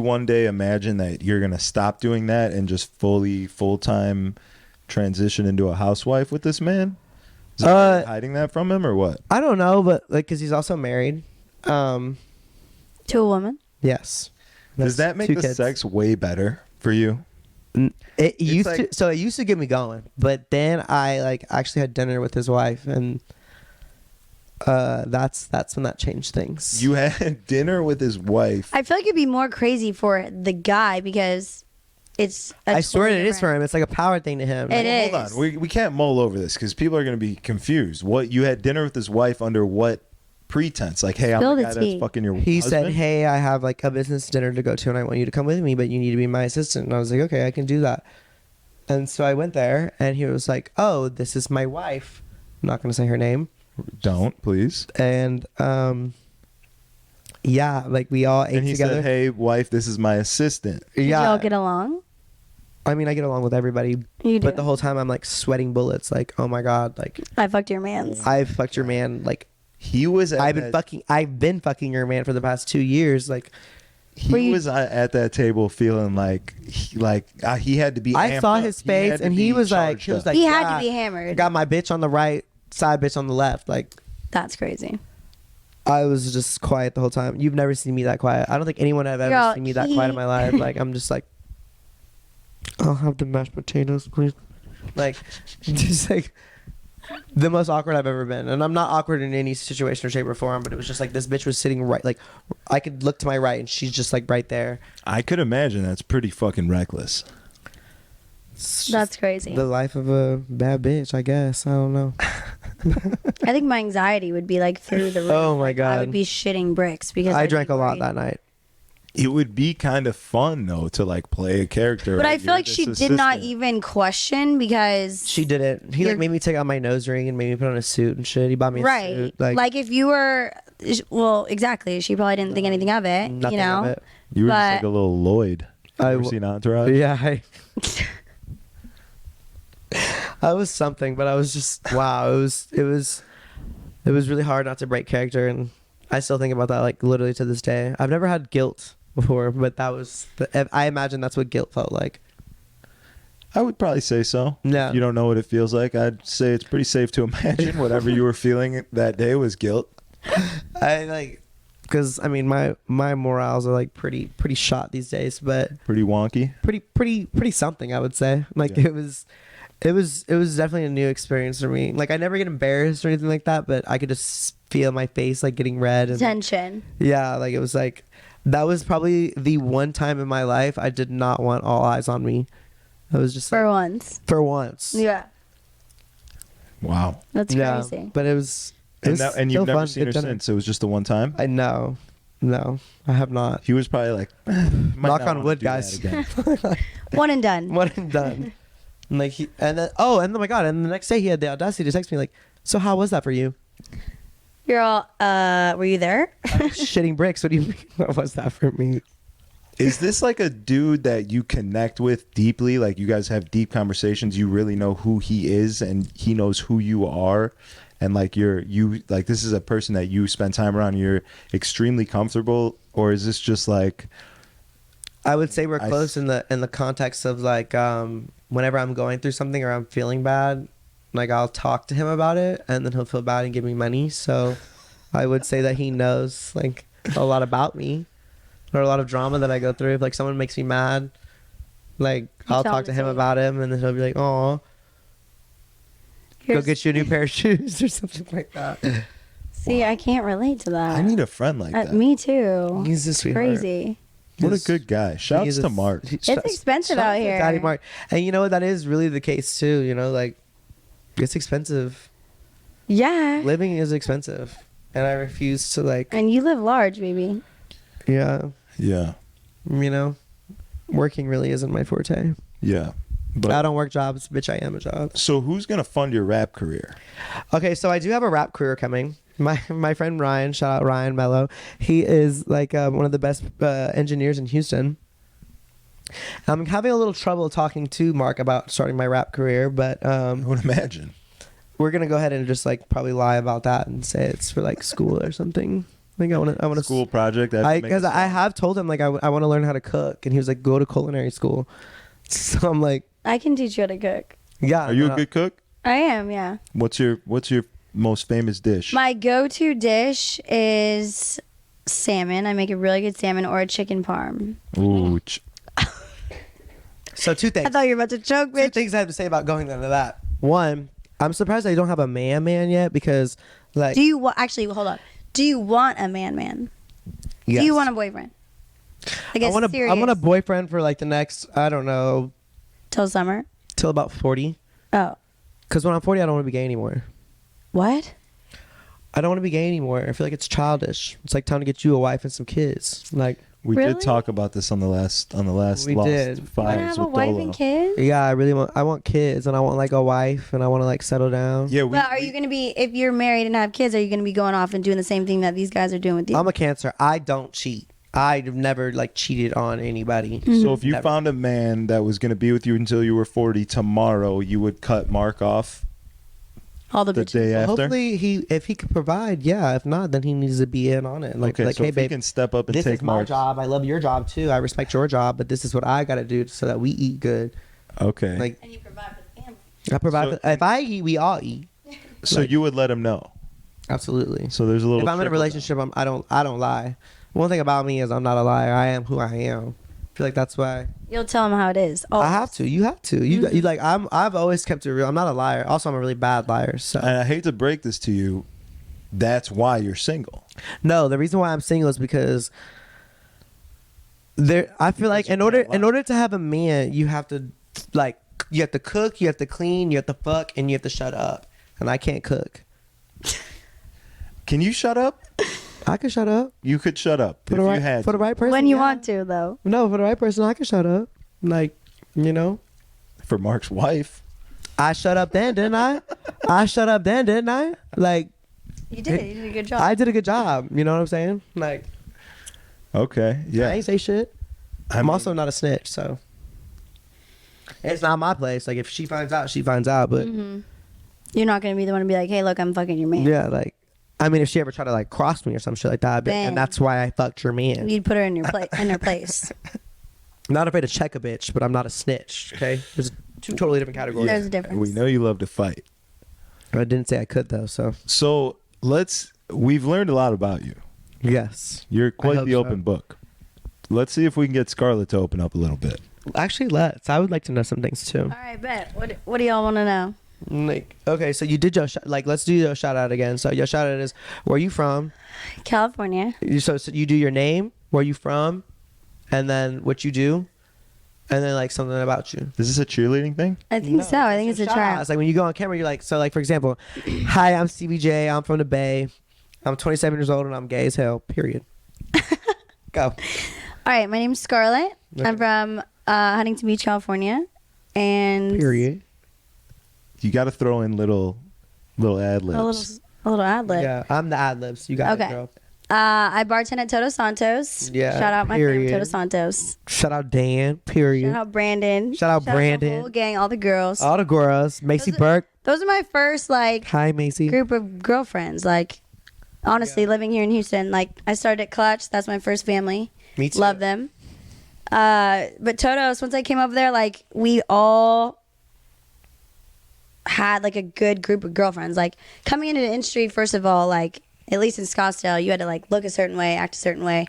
Speaker 1: one day imagine that you're gonna stop doing that and just full time transition into a housewife with this man? Is that hiding that from him or what?
Speaker 2: I don't know, but like because he's also married.
Speaker 3: To a woman.
Speaker 2: Yes.
Speaker 1: Does
Speaker 2: That's
Speaker 1: that make
Speaker 2: 2
Speaker 1: the
Speaker 2: kids.
Speaker 1: sex way better for you?
Speaker 2: It used
Speaker 1: like-
Speaker 2: to. So it used to get me going, but then I like actually had dinner with his wife, and that's when that changed things.
Speaker 1: You had dinner with his wife.
Speaker 3: I feel like it'd be more crazy for the guy because it's.
Speaker 2: I swear it is for him. It's like a power thing to him.
Speaker 3: It is.
Speaker 1: Hold on, we can't mull over this because people are going to be confused. What you had dinner with his wife under what pretense? Like, hey, I'm
Speaker 3: Spill
Speaker 1: the
Speaker 3: the
Speaker 1: guy
Speaker 3: tea.
Speaker 1: that's fucking your
Speaker 2: He
Speaker 1: husband?
Speaker 2: said, "Hey, I have like a business dinner to go to, and I want you to come with me, but you need to be my assistant." And I was like, "Okay, I can do that." And so I went there, and he was like, "Oh, this is my wife." I'm not going to say her name.
Speaker 1: Don't please.
Speaker 2: And Yeah, like we all ate
Speaker 1: And he
Speaker 2: together.
Speaker 1: said, "Hey, wife, this is my assistant."
Speaker 3: Did
Speaker 2: yeah,
Speaker 3: y'all get along?
Speaker 2: I mean, I get along with everybody,
Speaker 3: You do.
Speaker 2: but the whole time I'm like sweating bullets. Like, oh my god, like
Speaker 3: I fucked your man's.
Speaker 2: I fucked your man. Like
Speaker 1: He was at
Speaker 2: I've been fucking your man for the past 2 years. Like
Speaker 1: he was at that table feeling like he had to be.
Speaker 2: I
Speaker 1: amped
Speaker 2: saw
Speaker 1: up.
Speaker 2: his
Speaker 1: He had
Speaker 2: face,
Speaker 1: to
Speaker 2: and
Speaker 1: be
Speaker 2: he was
Speaker 1: charged up.
Speaker 3: He had to
Speaker 2: "Yeah,
Speaker 3: be hammered.
Speaker 2: Got my bitch on the right, side bitch on the left." Like
Speaker 3: That's crazy.
Speaker 2: I was just quiet the whole time. You've never seen me that quiet. I don't think anyone have ever
Speaker 3: Girl,
Speaker 2: seen me that quiet in my life. Like I'm just like, I'll have the mashed potatoes, please. Like, just like the most awkward I've ever been. And I'm not awkward in any situation or shape or form, but it was just like this bitch was sitting right, like I could look to my right and she's just like right there.
Speaker 1: I could imagine that's pretty fucking reckless.
Speaker 3: That's crazy.
Speaker 2: The life of a bad bitch, I guess. I don't know.
Speaker 3: I think my anxiety would be like through the roof.
Speaker 2: Oh my
Speaker 3: Like, I
Speaker 2: God.
Speaker 3: would be shitting bricks because
Speaker 2: I
Speaker 3: I'd
Speaker 2: drank
Speaker 3: be
Speaker 2: a lot
Speaker 3: worried.
Speaker 2: that night.
Speaker 1: It would be kind of fun though to like play a character.
Speaker 3: But
Speaker 1: right?
Speaker 3: I feel
Speaker 1: You're
Speaker 3: like
Speaker 1: this
Speaker 3: she did not
Speaker 1: assistant.
Speaker 3: even question because
Speaker 2: She did it. He like
Speaker 3: You're-
Speaker 2: made me take out my nose ring and made me put on a suit and shit. He bought me a
Speaker 3: right.
Speaker 2: suit.
Speaker 3: Like if you were, well, exactly. She probably didn't think anything of it.
Speaker 2: nothing
Speaker 3: you know.
Speaker 2: of it.
Speaker 1: You were just
Speaker 3: but-
Speaker 1: like a little Lloyd.
Speaker 2: I
Speaker 1: Ever
Speaker 2: w-
Speaker 1: seen Entourage?
Speaker 2: Yeah. I was something, but I was just wow. It was really hard not to break character, and I still think about that like literally to this day. I've never had guilt before, but that was I imagine that's what guilt felt like.
Speaker 1: I would probably say so.
Speaker 2: No.
Speaker 1: If you don't know what it feels like, I'd say it's pretty safe to imagine whatever you were feeling that day was guilt.
Speaker 2: I like because I mean my morals are like pretty shot these days, but
Speaker 1: Pretty wonky.
Speaker 2: pretty something I would say. Like
Speaker 1: Yeah.
Speaker 2: it was definitely a new experience for me. Like I never get embarrassed or anything like that, but I could just feel my face like getting red and
Speaker 3: Tension.
Speaker 2: yeah, like it was like that was probably the one time in my life I did not want all eyes on me. I was just
Speaker 3: For
Speaker 2: like,
Speaker 3: once.
Speaker 2: for once.
Speaker 3: Yeah.
Speaker 1: Wow.
Speaker 3: That's
Speaker 2: Yeah,
Speaker 3: crazy.
Speaker 2: but it was
Speaker 1: And,
Speaker 2: was
Speaker 1: and you've
Speaker 2: still
Speaker 1: never
Speaker 2: fun.
Speaker 1: seen her
Speaker 2: Good dinner.
Speaker 1: since. It was just the one time.
Speaker 2: I know. No, I have not.
Speaker 1: He was probably like,
Speaker 2: Knock on wood, guys.
Speaker 3: One and done.
Speaker 2: One and done. And like and then oh my god, and the next day he had the audacity to text me like, so how was that for you?
Speaker 3: You're all, were you there?
Speaker 2: Shitting bricks. What do you mean? What was that for me?
Speaker 1: Is this like a dude that you connect with deeply? Like you guys have deep conversations. You really know who he is, and he knows who you are, and like you like this is a person that you spend time around. And you're extremely comfortable, or is this just like?
Speaker 2: I would say we're
Speaker 1: I
Speaker 2: close in the context of like whenever I'm going through something or I'm feeling bad, like I'll talk to him about it and then he'll feel bad and give me money. So I would say that he knows like a lot about me or a lot of drama that I go through. If like someone makes me mad, like I'll
Speaker 3: tell
Speaker 2: talk
Speaker 3: him
Speaker 2: to
Speaker 3: to
Speaker 2: him
Speaker 3: say it.
Speaker 2: about him and then he'll be like, "Oh, go
Speaker 3: Here's-
Speaker 2: get you a new pair of shoes" or something like that.
Speaker 3: See, I can't relate to that.
Speaker 1: I need a friend like that.
Speaker 3: Me too.
Speaker 2: He's a sweetheart.
Speaker 3: Crazy.
Speaker 1: What a
Speaker 2: He's-
Speaker 1: good guy. Shouts
Speaker 2: He's
Speaker 1: to
Speaker 2: a-
Speaker 1: Mark.
Speaker 3: It's expensive
Speaker 2: shout
Speaker 3: out
Speaker 2: to
Speaker 3: here.
Speaker 2: Daddy Mark. And you know what? That is really the case too. You know, like it's expensive.
Speaker 3: Yeah.
Speaker 2: Living is expensive, and I refuse to like.
Speaker 3: And you live large, baby.
Speaker 2: Yeah,
Speaker 1: Yeah.
Speaker 2: you know, working really isn't my forte.
Speaker 1: Yeah. But
Speaker 2: I don't work jobs, bitch. I am a job.
Speaker 1: so who's gonna fund your rap career?
Speaker 2: Okay, so I do have a rap career coming. My friend Ryan, shout out Ryan Mello. He is like one of the best engineers in Houston. I'm having a little trouble talking to Mark about starting my rap career, but
Speaker 1: I would imagine.
Speaker 2: we're gonna go ahead and just like probably lie about that and say it's for like school or something. I think I want to
Speaker 1: School project. I have to make
Speaker 2: because
Speaker 1: a
Speaker 2: I
Speaker 1: song.
Speaker 2: have told him like I want to learn how to cook, and he was like, go to culinary school. So I'm like,
Speaker 3: I can teach you how to cook.
Speaker 2: yeah.
Speaker 1: Are you
Speaker 2: no,
Speaker 1: a good cook?
Speaker 3: I am, yeah.
Speaker 1: What's your most famous dish?
Speaker 3: My go-to dish is salmon. I make a really good salmon or a chicken parm.
Speaker 1: Ooh,
Speaker 2: So two things.
Speaker 3: I thought you were about to choke,
Speaker 2: Two
Speaker 3: bitch.
Speaker 2: things I have to say about going into that. One, I'm surprised I don't have a man yet because like
Speaker 3: Do you actually hold up? Do you want a man?
Speaker 2: yes.
Speaker 3: Do you want a boyfriend? Like
Speaker 2: I want a boyfriend for like the next I don't know
Speaker 3: till summer.
Speaker 2: till about 40.
Speaker 3: Oh,
Speaker 2: Because when I'm 40, I don't want to be gay anymore.
Speaker 3: what?
Speaker 2: I don't want to be gay anymore. I feel like it's childish. It's like time to get you a wife and some kids. Like
Speaker 1: We
Speaker 3: Really?
Speaker 1: did talk about this on the last
Speaker 2: We
Speaker 1: Lost
Speaker 2: did.
Speaker 3: You want to
Speaker 1: Fives
Speaker 3: have a
Speaker 1: with
Speaker 3: wife
Speaker 1: Dolo.
Speaker 3: and kids?
Speaker 2: Yeah, I want kids, and I want like a wife, and I want to like settle down.
Speaker 1: Yeah,
Speaker 3: But are you going to be, if you're married and have kids, are you going to be going off and doing the same thing that these guys are doing with you?
Speaker 2: I'm a Cancer. I don't cheat. I've never like cheated on anybody.
Speaker 1: So if you
Speaker 2: Never.
Speaker 1: found a man that was going to be with you until you were 40 tomorrow, you would cut Mark off
Speaker 3: All the
Speaker 1: the
Speaker 3: bitches.
Speaker 1: day after?
Speaker 2: Hopefully if he could provide, yeah. If not, then he needs to be in on it. Like,
Speaker 1: Okay,
Speaker 2: like
Speaker 1: so
Speaker 2: hey
Speaker 1: if he
Speaker 2: babe,
Speaker 1: can step up and
Speaker 2: this
Speaker 1: take
Speaker 2: is my
Speaker 1: Mark.
Speaker 2: job. I love your job too. I respect your job, but this is what I got to do so that we eat good.
Speaker 1: Okay.
Speaker 2: Like
Speaker 3: And you provide for the family.
Speaker 2: I provide.
Speaker 1: So-
Speaker 2: if I eat, we all eat.
Speaker 1: so you would let him know.
Speaker 2: Absolutely.
Speaker 1: So there's a little
Speaker 2: If I'm in a
Speaker 1: trickle
Speaker 2: relationship, I don't lie. One thing about me is I'm not a liar. I am who I am. I feel like that's why
Speaker 3: You'll tell them how it is. Oh,
Speaker 2: I have to. You have to. You like I've always kept it real. I'm not a liar. Also, I'm a really bad liar. So
Speaker 1: down. And I hate to break this to you, that's why you're single.
Speaker 2: no, the reason why I'm single is because I feel like in order to have a man, you have to cook, you have to clean, you have to fuck, and you have to shut up. And I can't cook.
Speaker 1: Can you shut up?
Speaker 2: I can shut up
Speaker 1: You could shut up
Speaker 2: for
Speaker 1: if
Speaker 2: the
Speaker 1: you
Speaker 2: right
Speaker 1: had
Speaker 2: for the
Speaker 1: to.
Speaker 2: right person.
Speaker 3: when you
Speaker 2: yeah.
Speaker 3: want to, though.
Speaker 2: No, for the right person, I can shut up. Like, you know,
Speaker 1: For Mark's wife.
Speaker 2: I shut up then, didn't I? I shut up then, didn't I? Like,
Speaker 3: You did. You did a good job.
Speaker 2: I did a good job. You know what I'm saying? Like,
Speaker 1: Okay.
Speaker 2: I
Speaker 1: Yeah.
Speaker 2: ain't say shit.
Speaker 1: I
Speaker 2: I'm
Speaker 1: mean,
Speaker 2: also not a snitch, so it's not my place. Like, if she finds out, she finds out. But
Speaker 3: You're not going to be the one to be like, hey, look, I'm fucking your man.
Speaker 2: yeah, like, I mean, if she ever tried to like cross me or some shit like that,
Speaker 3: Then-
Speaker 2: and that's why I fucked your man.
Speaker 3: You'd put her in your in her place.
Speaker 2: I'm not afraid to check a bitch, but I'm not a snitch. Okay, there's two totally different categories.
Speaker 3: There's a difference.
Speaker 1: we know you love to fight.
Speaker 2: I didn't say I could though, so
Speaker 1: So we've learned a lot about you.
Speaker 2: yes.
Speaker 1: You're quite
Speaker 2: hope
Speaker 1: the
Speaker 2: so.
Speaker 1: open book. Let's see if we can get Scarlett to open up a little bit.
Speaker 2: Actually, let's. I would like to know some things too.
Speaker 3: All right, bet. What do y'all want to know?
Speaker 2: Like, okay, so you did your let's do your shout out again. So your shout out is where you from.
Speaker 3: California.
Speaker 2: So you do your name, where you from, and then what you do, and then like something about you.
Speaker 1: Is this a cheerleading thing?
Speaker 3: I think so. I think it's a
Speaker 2: shout out.
Speaker 3: trap.
Speaker 2: It's like when you go on camera, you're like, so like for example, hi, I'm Stevie J. I'm from the Bay. I'm 27 years old and I'm gay as hell. Period. Go.
Speaker 3: All right, my name's Scarlett.
Speaker 2: Okay.
Speaker 3: I'm from Huntington Beach, California. And
Speaker 2: Period.
Speaker 1: You got to throw in little ad
Speaker 3: a
Speaker 1: libs.
Speaker 3: little ad lib.
Speaker 2: Yeah, I'm the ad libs. You got
Speaker 3: Okay.
Speaker 2: it, girl.
Speaker 3: I bartend at Toto Santos.
Speaker 2: Yeah,
Speaker 3: Shout out my friend
Speaker 2: period.
Speaker 3: Toto Santos.
Speaker 2: Shout out Dan. Period.
Speaker 3: Shout out Brandon.
Speaker 2: Shout out
Speaker 3: the
Speaker 2: Brandon.
Speaker 3: whole gang, all the girls.
Speaker 2: All the girls. Macy
Speaker 3: Those are-
Speaker 2: Burke.
Speaker 3: Those are my first like
Speaker 2: Hi, Macy.
Speaker 3: group of girlfriends. Like honestly, living here in Houston, like I started at Clutch. That's my first family.
Speaker 2: Me too.
Speaker 3: Love them. But Toto's, once I came over there, like we all had like a good group of girlfriends. Like coming into the industry, first of all, like at least in Scottsdale, you had to like look a certain way, act a certain way.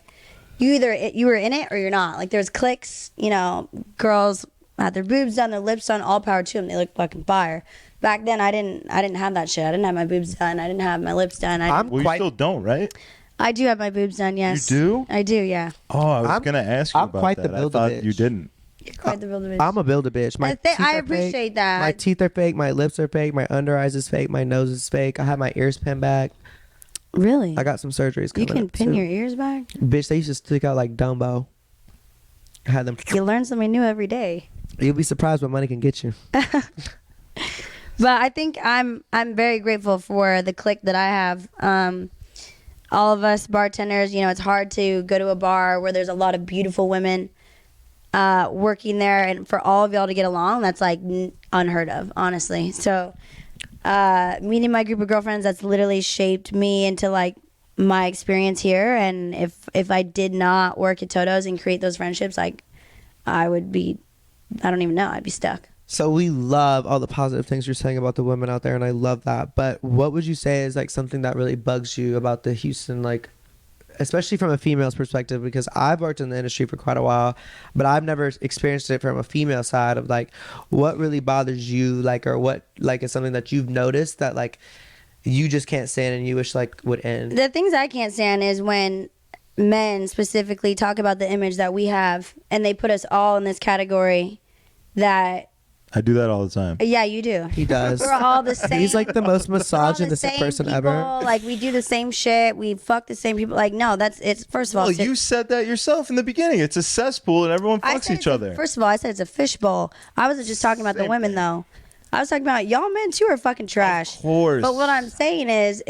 Speaker 3: You were in it or you're not. Like there's cliques, you know, girls had their boobs done, their lips done, all power to them. They look fucking fire. Back then, I didn't have that shit. I didn't have my boobs done. I didn't have my lips done.
Speaker 2: I'm
Speaker 1: Well, you
Speaker 2: quite.
Speaker 1: still don't, right?
Speaker 3: I do have my boobs done. Yes,
Speaker 1: You do?
Speaker 3: I do. Yeah.
Speaker 1: Oh, I was
Speaker 2: I'm-
Speaker 1: going to ask you
Speaker 2: I'm
Speaker 1: about
Speaker 2: quite
Speaker 1: that.
Speaker 2: the
Speaker 1: I
Speaker 2: builder
Speaker 1: thought
Speaker 2: bitch.
Speaker 1: you didn't.
Speaker 3: You're quite the builder bitch.
Speaker 2: I'm a build a bitch. My teeth
Speaker 3: I
Speaker 2: are
Speaker 3: appreciate
Speaker 2: fake.
Speaker 3: that.
Speaker 2: My teeth are fake. My lips are fake. My under eyes is fake. My nose is fake. I have my ears pinned back.
Speaker 3: Really?
Speaker 2: I got some surgeries
Speaker 3: You
Speaker 2: coming
Speaker 3: can
Speaker 2: up,
Speaker 3: pin
Speaker 2: too.
Speaker 3: your ears back.
Speaker 2: Bitch, they used to stick out like Dumbo. I had them.
Speaker 3: You learn something new every day.
Speaker 2: You'll be surprised what money can get you.
Speaker 3: But I think I'm very grateful for the clique that I have. All of us bartenders, you know, it's hard to go to a bar where there's a lot of beautiful women working there, and for all of y'all to get along, that's like unheard of, honestly. So meeting my group of girlfriends, that's literally shaped me into like my experience here. And if I did not work at Toto's and create those friendships, like I would be, I don't even know, I'd be stuck.
Speaker 2: So we love all the positive things you're saying about the women out there, and I love that. But what would you say is like something that really bugs you about the Houston, like, especially from a female's perspective? Because I've worked in the industry for quite a while, but I've never experienced it from a female side of like, what really bothers you, like, or what like is something that you've noticed that like you just can't stand and you wish like would end.
Speaker 3: The things I can't stand is when men specifically talk about the image that we have and they put us all in this category that
Speaker 1: I do that all the time.
Speaker 3: Yeah, you do.
Speaker 2: He does.
Speaker 3: We're all the same.
Speaker 2: He's like the most
Speaker 3: We're all the
Speaker 2: misogynistic
Speaker 3: same
Speaker 2: person
Speaker 3: people.
Speaker 2: ever.
Speaker 3: Like, we do the same shit. We fuck the same people. Like, no, it's first of all.
Speaker 1: Well, you said that yourself in the beginning. It's a cesspool and everyone
Speaker 3: I
Speaker 1: fucks
Speaker 3: said
Speaker 1: each other.
Speaker 3: First of all, I said it's a fishbowl. I wasn't just talking about the
Speaker 1: Same
Speaker 3: women
Speaker 1: thing.
Speaker 3: though. I was talking about y'all men too are fucking trash.
Speaker 1: Of course.
Speaker 3: But what I'm saying is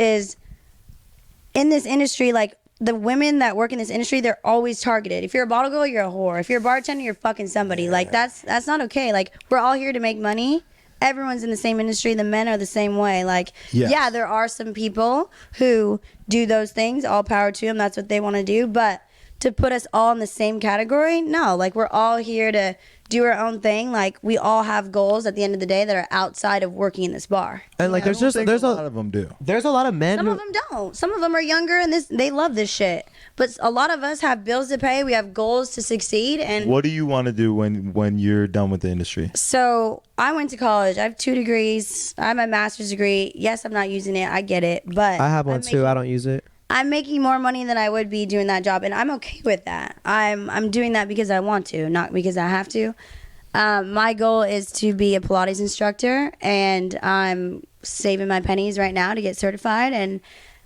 Speaker 3: in this industry, like, the women that work in this industry, they're always targeted. If you're a bottle girl, you're a whore. If you're a bartender, you're fucking somebody. Like, that's not okay. Like, we're all here to make money. Everyone's in the same industry. The men are the same way. Like,
Speaker 1: Yes.
Speaker 3: yeah, there are some people who do those things. All power to them. That's what they want to do. But to put us all in the same category, no. Like, we're all here to do our own thing. Like, we all have goals at the end of the day that are outside of working in this bar.
Speaker 2: And like,
Speaker 1: I don't think
Speaker 2: there's
Speaker 1: a lot of them do.
Speaker 2: there's a lot of men
Speaker 3: Some
Speaker 2: who
Speaker 3: of them don't. Some of them are younger and they love this shit. But a lot of us have bills to pay. We have goals to succeed. And
Speaker 1: What do you want to do when you're done with the industry?
Speaker 3: so I went to college. I have 2 degrees. I have my master's degree. Yes, I'm not using it. I get it. But
Speaker 2: I have one too. I don't use it.
Speaker 3: I'm making more money than I would be doing that job, and I'm okay with that. I'm doing that because I want to, not because I have to. My goal is to be a Pilates instructor, and I'm saving my pennies right now to get certified. And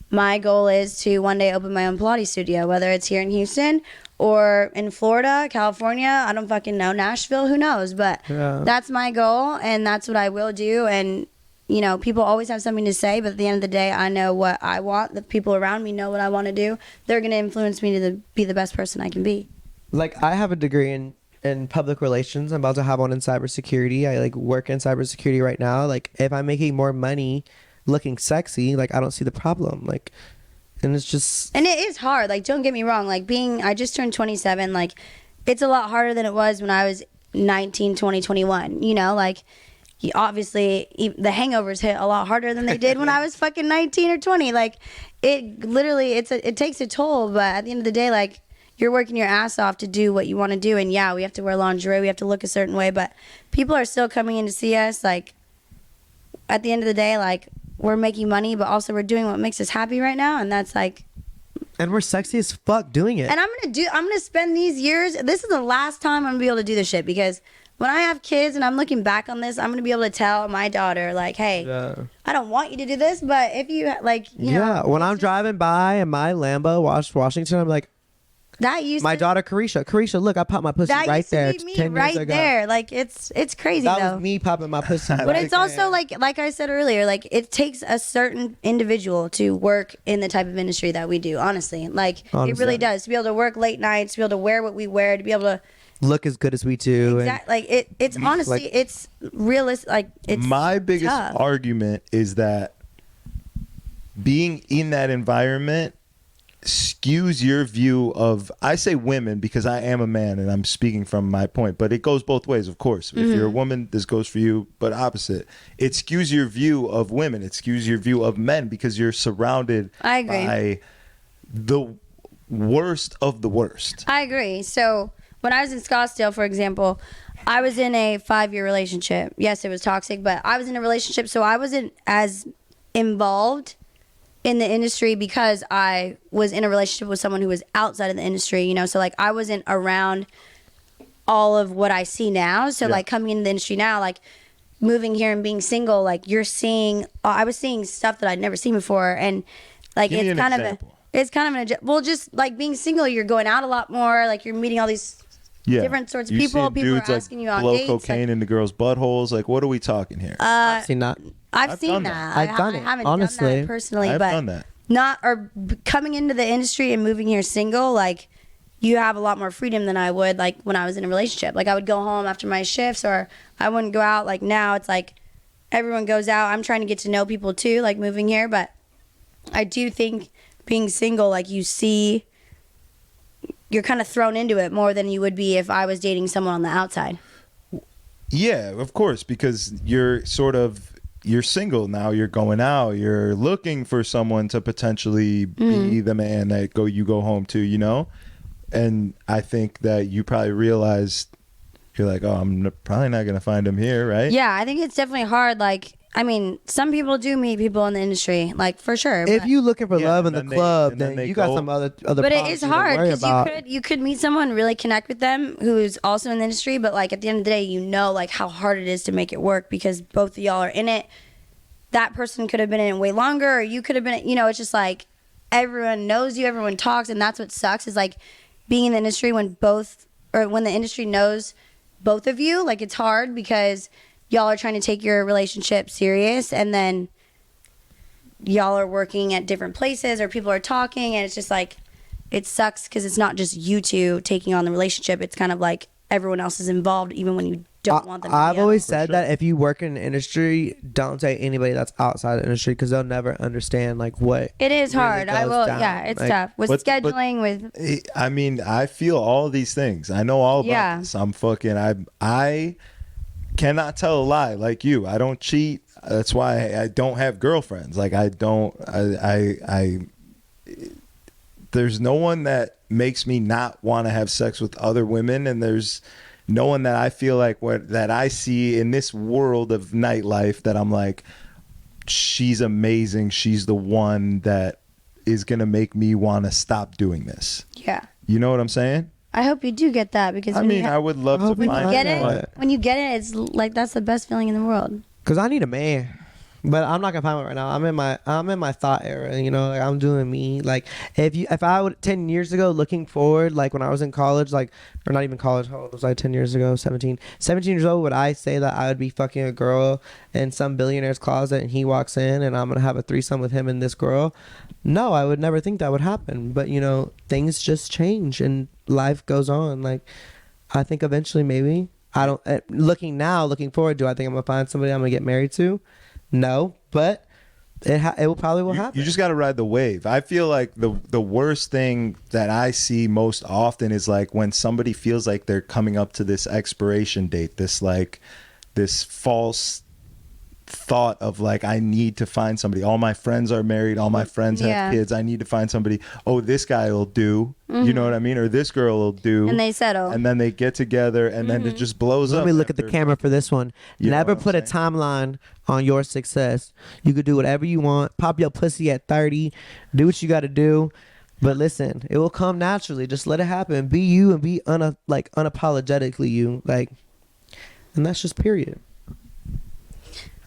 Speaker 3: my goal is to one day open my own Pilates studio, whether it's here in Houston or in Florida, California. I don't fucking know. Nashville, who knows? But that's my goal, and that's what I will do. And you know, people always have something to say, but at the end of the day, I know what I want. The people around me know what I want to do. They're going to influence me to be the best person I can be.
Speaker 2: Like, I have a degree in public relations. I'm about to have one in cybersecurity. I like work in cybersecurity right now. Like, if I'm making more money looking sexy, like, I don't see the problem. Like, and it's just,
Speaker 3: And it is hard. Like, don't get me wrong. Like, I just turned 27. Like, it's a lot harder than it was when I was 19, 20, 21. You know, like, obviously the hangovers hit a lot harder than they did when I was fucking 19 or 20. Like, it literally, it takes a toll. But at the end of the day, like, you're working your ass off to do what you want to do. And yeah, we have to wear lingerie. We have to look a certain way. But people are still coming in to see us. Like, at the end of the day, like, we're making money, but also we're doing what makes us happy right now. And that's like,
Speaker 2: and we're sexy as fuck doing it.
Speaker 3: and I'm gonna spend these years. This is the last time I'm gonna be able to do this shit, because when I have kids and I'm looking back on this, I'm gonna be able to tell my daughter, like, hey, I don't want you to do this, but if you like, you know,
Speaker 2: when I'm driving by in my Lambo, Washington, I'm like,
Speaker 3: that used
Speaker 2: my
Speaker 3: to,
Speaker 2: daughter Carisha, look, I popped my pussy
Speaker 3: that
Speaker 2: right
Speaker 3: used to
Speaker 2: there
Speaker 3: be me
Speaker 2: 10
Speaker 3: right
Speaker 2: years ago.
Speaker 3: there. Like, it's crazy
Speaker 2: That
Speaker 3: though.
Speaker 2: was me popping my pussy.
Speaker 3: But it's also like I said earlier, like, it takes a certain individual to work in the type of industry that we do. Honestly, like, it really does, to be able to work late nights, to be able to wear what we wear, to be able to
Speaker 2: look as good as we do.
Speaker 3: exactly, like, it's honestly,
Speaker 2: like,
Speaker 3: it's realistic. Like, it's
Speaker 1: My biggest
Speaker 3: tough.
Speaker 1: argument is that being in that environment skews your view of, I say women because I am a man and I'm speaking from my point, but it goes both ways, of course. If you're a woman, this goes for you, but opposite. It skews your view of women. It skews your view of men because you're surrounded
Speaker 3: I agree.
Speaker 1: by the worst of the worst.
Speaker 3: I agree. So when I was in Scottsdale, for example, I was in a 5-year relationship. Yes, it was toxic, but I was in a relationship, so I wasn't as involved in the industry because I was in a relationship with someone who was outside of the industry, you know? So, like, I wasn't around all of what I see now. So, like, coming into the industry now, like, moving here and being single, like, you're seeing, I was seeing stuff that I'd never seen before. And, like,
Speaker 1: Give me
Speaker 3: it's
Speaker 1: an
Speaker 3: kind
Speaker 1: example.
Speaker 3: well, just, like, being single, you're going out a lot more. Like, you're meeting all these different sorts of
Speaker 1: You
Speaker 3: people.
Speaker 1: see
Speaker 3: People are
Speaker 1: dudes,
Speaker 3: asking you on
Speaker 1: blow
Speaker 3: dates.
Speaker 1: cocaine into girls' buttholes. Like, what are we talking here?
Speaker 2: See, not.
Speaker 3: I've seen
Speaker 1: done
Speaker 3: that.
Speaker 1: that.
Speaker 2: I've done
Speaker 3: I
Speaker 2: it,
Speaker 3: haven't
Speaker 2: honestly.
Speaker 3: done that personally,
Speaker 1: I've
Speaker 3: but
Speaker 1: done that.
Speaker 3: coming into the industry and moving here single, like, you have a lot more freedom than I would, like, when I was in a relationship. Like, I would go home after my shifts, or I wouldn't go out. Like, now it's like everyone goes out. I'm trying to get to know people too, like, moving here, but I do think being single, like, you're kind of thrown into it more than you would be if I was dating someone on the outside.
Speaker 1: Yeah, of course, because you're single now, you're going out, you're looking for someone to potentially be the man that you go home to, you know? And I think that you probably realized, you're like, oh, I'm probably not going to find him here, right?
Speaker 3: Yeah, I think it's definitely hard. Like, I mean, some people do meet people in the industry, like for sure.
Speaker 2: If
Speaker 3: but-
Speaker 2: you looking for love in the
Speaker 1: and then
Speaker 2: club,
Speaker 1: and then
Speaker 2: then
Speaker 1: they
Speaker 2: you got
Speaker 1: go-
Speaker 2: some other
Speaker 3: but it
Speaker 2: problems
Speaker 3: is
Speaker 2: you don't
Speaker 3: hard
Speaker 2: worry
Speaker 3: because
Speaker 2: about.
Speaker 3: you could meet someone, really connect with them who's also in the industry, but like at the end of the day, you know like how hard it is to make it work because both of y'all are in it. That person could have been in it way longer, or you could have been. You know, it's just like everyone knows you, everyone talks, and that's what sucks is like being in the industry when when the industry knows both of you. Like it's hard because y'all are trying to take your relationship serious, and then y'all are working at different places or people are talking, and it's just like it sucks because it's not just you two taking on the relationship. It's kind of like everyone else is involved even when you don't want them to
Speaker 2: I've
Speaker 3: be
Speaker 2: always
Speaker 3: out.
Speaker 2: said that if you work in the industry, don't date anybody that's outside the industry because they'll never understand like what
Speaker 3: It is
Speaker 2: really
Speaker 3: hard. I
Speaker 2: goes
Speaker 3: will.
Speaker 2: down.
Speaker 3: Yeah, it's
Speaker 2: Like,
Speaker 3: tough with
Speaker 1: but-
Speaker 3: scheduling. With
Speaker 1: I mean, I feel all these things. I know all about
Speaker 3: Yeah.
Speaker 1: this. I cannot tell a lie like you. I don't cheat. That's why I don't have girlfriends. Like I don't. There's no one that makes me not want to have sex with other women, and there's no one that I feel like that I see in this world of nightlife that I'm like, she's amazing. She's the one that is gonna make me want to stop doing this.
Speaker 3: yeah,
Speaker 1: You know what I'm saying?
Speaker 3: I hope you do get that because
Speaker 1: I
Speaker 3: when
Speaker 1: mean,
Speaker 3: you
Speaker 1: I would love
Speaker 2: I
Speaker 1: to
Speaker 2: hope you
Speaker 1: find
Speaker 3: get
Speaker 2: find
Speaker 3: it,
Speaker 2: that.
Speaker 3: when you get it, it's like that's the best feeling in the world.
Speaker 2: Cause I need a man, but I'm not gonna find one right now. I'm in my thought era, you know. Like I'm doing me. Like if I would 10 years ago, looking forward, like when I was in college, like or not even college. How old was I 10 years ago? 17 years old. Would I say that I would be fucking a girl in some billionaire's closet and he walks in and I'm gonna have a threesome with him and this girl? No, I would never think that would happen. But you know, things just change and life goes on. Like I think eventually maybe. I don't looking forward, do I think I'm gonna find somebody I'm gonna get married to? No, but it will probably happen.
Speaker 1: You just got to ride the wave. I feel like the worst thing that I see most often is like when somebody feels like they're coming up to this expiration date, this false thought of like, I need to find somebody. All my friends are married. All my friends
Speaker 3: Yeah.
Speaker 1: have kids. I need to find somebody. Oh, this guy will do. You know what I mean? Or this girl will do.
Speaker 3: And they settle.
Speaker 1: And then they get together and then it just blows up.
Speaker 2: Let me look at the
Speaker 1: after-
Speaker 2: camera for this one.
Speaker 1: You know
Speaker 2: Never
Speaker 1: what I'm
Speaker 2: put a
Speaker 1: saying?
Speaker 2: timeline on your success. You could do whatever you want. Pop your pussy at 30. Do what you got to do. But listen, it will come naturally. Just let it happen. Be you and be unapologetically you. Like, and that's just period.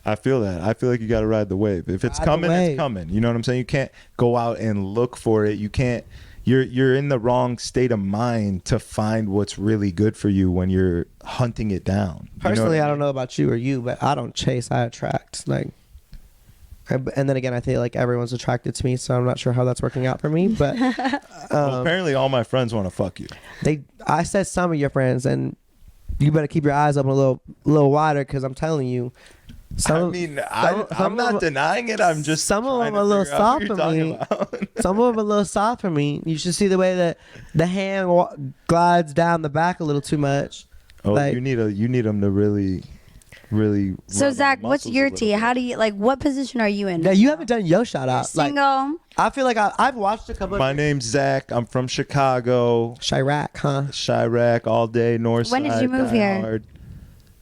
Speaker 1: I feel that. I feel like you got to ride the wave. If it's
Speaker 2: Ride the
Speaker 1: coming,
Speaker 2: wave.
Speaker 1: it's coming. You know what I'm saying? You can't go out and look for it. You can't. You're in the wrong state of mind to find what's really good for you when you're hunting it down. You know
Speaker 2: Personally,
Speaker 1: what
Speaker 2: I don't know about you or you, but I don't chase. I attract. Like, and then again, I feel like everyone's attracted to me, so I'm not sure how that's working out for me. But
Speaker 1: Well, apparently, all my friends want to fuck you.
Speaker 2: I said some of your friends, and you better keep your eyes open a little wider, because I'm telling you.
Speaker 1: I'm not denying it. I'm just
Speaker 2: some of
Speaker 1: trying
Speaker 2: them
Speaker 1: to
Speaker 2: are a little
Speaker 1: figure out
Speaker 2: soft
Speaker 1: who
Speaker 2: for
Speaker 1: you're
Speaker 2: me.
Speaker 1: talking about.
Speaker 2: Some of them are a little soft for me. You should see the way that the hand glides down the back a little too much.
Speaker 1: Oh,
Speaker 2: Like-
Speaker 1: you need them to really.
Speaker 3: So
Speaker 1: rub
Speaker 3: Zach,
Speaker 1: the
Speaker 3: what's
Speaker 1: muscles a
Speaker 3: your
Speaker 1: little
Speaker 3: tea?
Speaker 1: bit.
Speaker 3: How do you like? What position are you in?
Speaker 2: Yeah, you haven't done your shout out. Like,
Speaker 3: Single.
Speaker 2: I feel like I've watched a couple.
Speaker 1: My name's Zach. I'm from Chicago.
Speaker 2: Chirac, huh?
Speaker 1: Chirac all day, north
Speaker 3: When did
Speaker 1: side,
Speaker 3: you move
Speaker 1: die
Speaker 3: here?
Speaker 1: hard.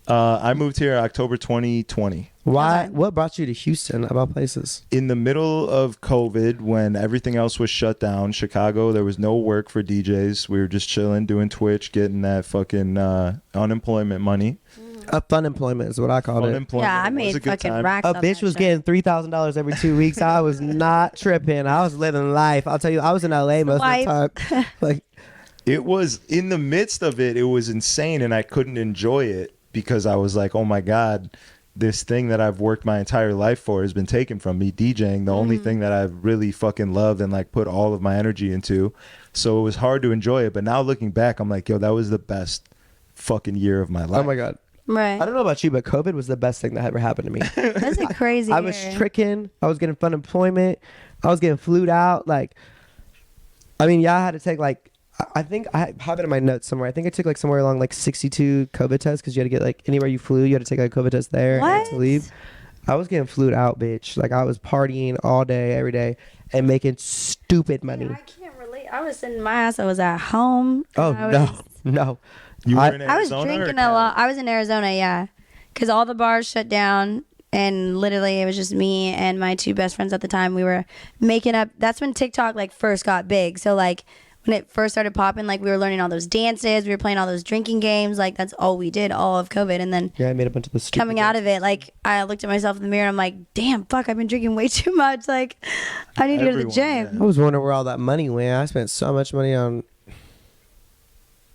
Speaker 1: I moved here October 2020.
Speaker 2: Why?
Speaker 3: Okay.
Speaker 2: What brought you to Houston, of all places?
Speaker 1: In the middle of COVID, when everything else was shut down, Chicago, there was no work for DJs. We were just chilling, doing Twitch, getting that fucking unemployment money.
Speaker 2: Fun employment is what I called it.
Speaker 1: Unemployment.
Speaker 3: Yeah, I
Speaker 1: It was
Speaker 3: made
Speaker 1: a good
Speaker 3: fucking
Speaker 1: time.
Speaker 3: racks.
Speaker 2: A
Speaker 3: off
Speaker 2: bitch
Speaker 3: that
Speaker 2: was
Speaker 3: shit.
Speaker 2: getting $3,000 every 2 weeks. I was not tripping. I was living life. I'll tell you, I was in LA most of the time. Like,
Speaker 1: It was in the midst of it. It was insane, and I couldn't enjoy it because I was like, "Oh my god, this thing that I've worked my entire life for has been taken from me." DJing, the only thing that I've really fucking loved and like put all of my energy into. So it was hard to enjoy it. But now looking back, I'm like, "Yo, that was the best fucking year of my life."
Speaker 2: oh my god.
Speaker 3: Right.
Speaker 2: I don't know about you, but COVID was the best thing that ever happened to me.
Speaker 3: That's a crazy.
Speaker 2: I was
Speaker 3: year.
Speaker 2: tricking. I was getting fun employment. I was getting flued out. Like, I mean, yeah, I had to take like, I think I have it in my notes somewhere. I think I took like somewhere along like 62 COVID tests, because you had to get like anywhere you flew, you had to take like a COVID test there and
Speaker 3: What?
Speaker 2: to leave. I was getting flued out, bitch. Like, I was partying all day, every day, and making stupid money.
Speaker 3: I can't relate. I was in my ass. I was at home.
Speaker 2: Oh
Speaker 3: I
Speaker 2: no,
Speaker 3: was-
Speaker 2: no.
Speaker 1: You were in
Speaker 3: I was
Speaker 1: Arizona or
Speaker 3: drinking a
Speaker 1: Cali?
Speaker 3: lot. I was in Arizona, yeah, because all the bars shut down, and literally it was just me and my two best friends at the time. We were making up. That's when TikTok like first got big. So like when it first started popping, like we were learning all those dances, we were playing all those drinking games. Like that's all we did all of COVID. And then
Speaker 2: Yeah, I made a bunch of the
Speaker 3: coming out of it, like I looked at myself in the mirror and I'm like, damn, fuck, I've been drinking way too much. Like I need to go to the
Speaker 1: Everyone,
Speaker 3: gym.
Speaker 2: I was wondering where all that money went. I spent so much money on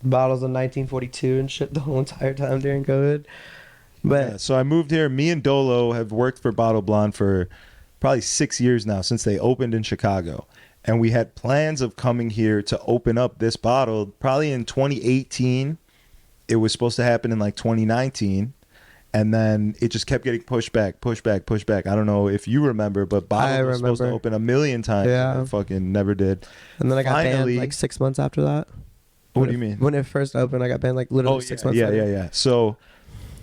Speaker 2: bottles of 1942 and shit the whole entire time during COVID. But
Speaker 1: Yeah, so I moved here. Me and Dolo have worked for Bottle Blonde for probably 6 years now, since they opened in Chicago. And we had plans of coming here to open up this bottle probably in 2018. It was supposed to happen in like 2019. And then it just kept getting pushed back. I don't know if you remember, but Bottle was supposed to
Speaker 2: remember.
Speaker 1: open a million times.
Speaker 2: Yeah.
Speaker 1: And it fucking never did.
Speaker 2: and then I got
Speaker 1: Finally-
Speaker 2: banned like 6 months after that.
Speaker 1: What do you mean?
Speaker 2: When it first opened, I got banned like literally 6 months later.
Speaker 1: Yeah. So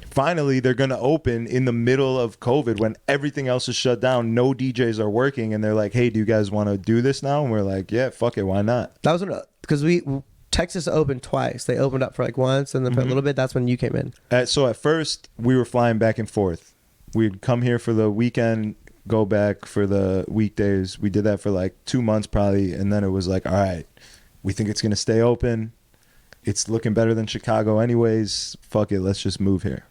Speaker 1: finally, they're going to open in the middle of COVID when everything else is shut down. No DJs are working. And they're like, hey, do you guys want to do this now? And we're like, yeah, fuck it. Why not?
Speaker 2: That was because Texas opened twice. They opened up for like once, and then for a little bit, that's when you came in.
Speaker 1: So at first, we were flying back and forth. We'd come here for the weekend, go back for the weekdays. We did that for like 2 months probably. And then it was like, all right, we think it's going to stay open. It's looking better than Chicago anyways. Fuck it. Let's just move here.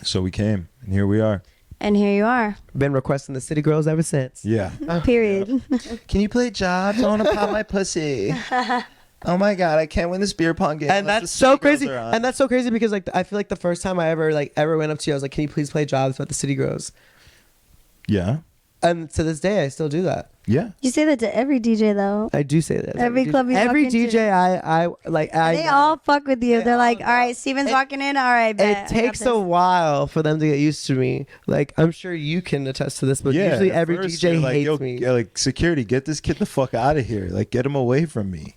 Speaker 1: So we came, and here we are.
Speaker 3: And here you are.
Speaker 2: Been requesting the City Girls ever since.
Speaker 1: Yeah.
Speaker 3: Period.
Speaker 1: Can you play jobs? I want to pop my pussy. Oh my god, I can't win this beer pong game.
Speaker 2: And
Speaker 1: unless
Speaker 2: that's
Speaker 1: the
Speaker 2: so
Speaker 1: City Girls
Speaker 2: crazy.
Speaker 1: are on.
Speaker 2: And that's so crazy because like I feel like the first time I ever went up to you, I was like, "Can you please play jobs with the City Girls?"
Speaker 1: Yeah.
Speaker 2: And to this day, I still do that.
Speaker 1: Yeah.
Speaker 3: You say that to every DJ though.
Speaker 2: I do say that.
Speaker 3: Every club you
Speaker 2: every
Speaker 3: walk into.
Speaker 2: DJ, I like.
Speaker 3: They all fuck with you. They're like,
Speaker 2: all
Speaker 3: all right, Steven's walking in. All right, bet.
Speaker 2: It
Speaker 3: I got
Speaker 2: takes
Speaker 3: this."
Speaker 2: a while for them to get used to me. Like I'm sure you can attest to this, but
Speaker 1: Yeah.
Speaker 2: usually
Speaker 1: At
Speaker 2: every
Speaker 1: first
Speaker 2: DJ
Speaker 1: you're like,
Speaker 2: hates
Speaker 1: yo,
Speaker 2: me.
Speaker 1: yeah, like, security, get this kid the fuck out of here. Like, get him away from me.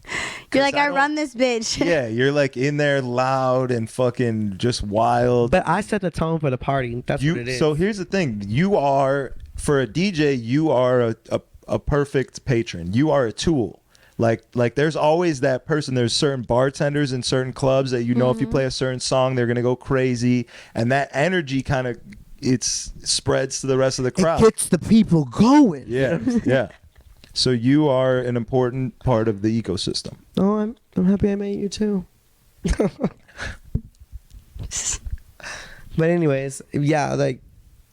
Speaker 3: You're like, I
Speaker 1: don't-
Speaker 3: run this bitch.
Speaker 1: Yeah, you're like in there loud and fucking just wild.
Speaker 2: But I set the tone for the party. That's what it is.
Speaker 1: So here's the thing. You are, for a DJ, you are a perfect patron. You are a tool. Like there's always that person. There's certain bartenders in certain clubs that you know if you play a certain song, they're gonna go crazy, and that energy kind of spreads to the rest of the crowd.
Speaker 2: It gets the people going.
Speaker 1: Yeah, yeah. So you are an important part of the ecosystem.
Speaker 2: Oh, I'm happy I met you too. But anyways, yeah, like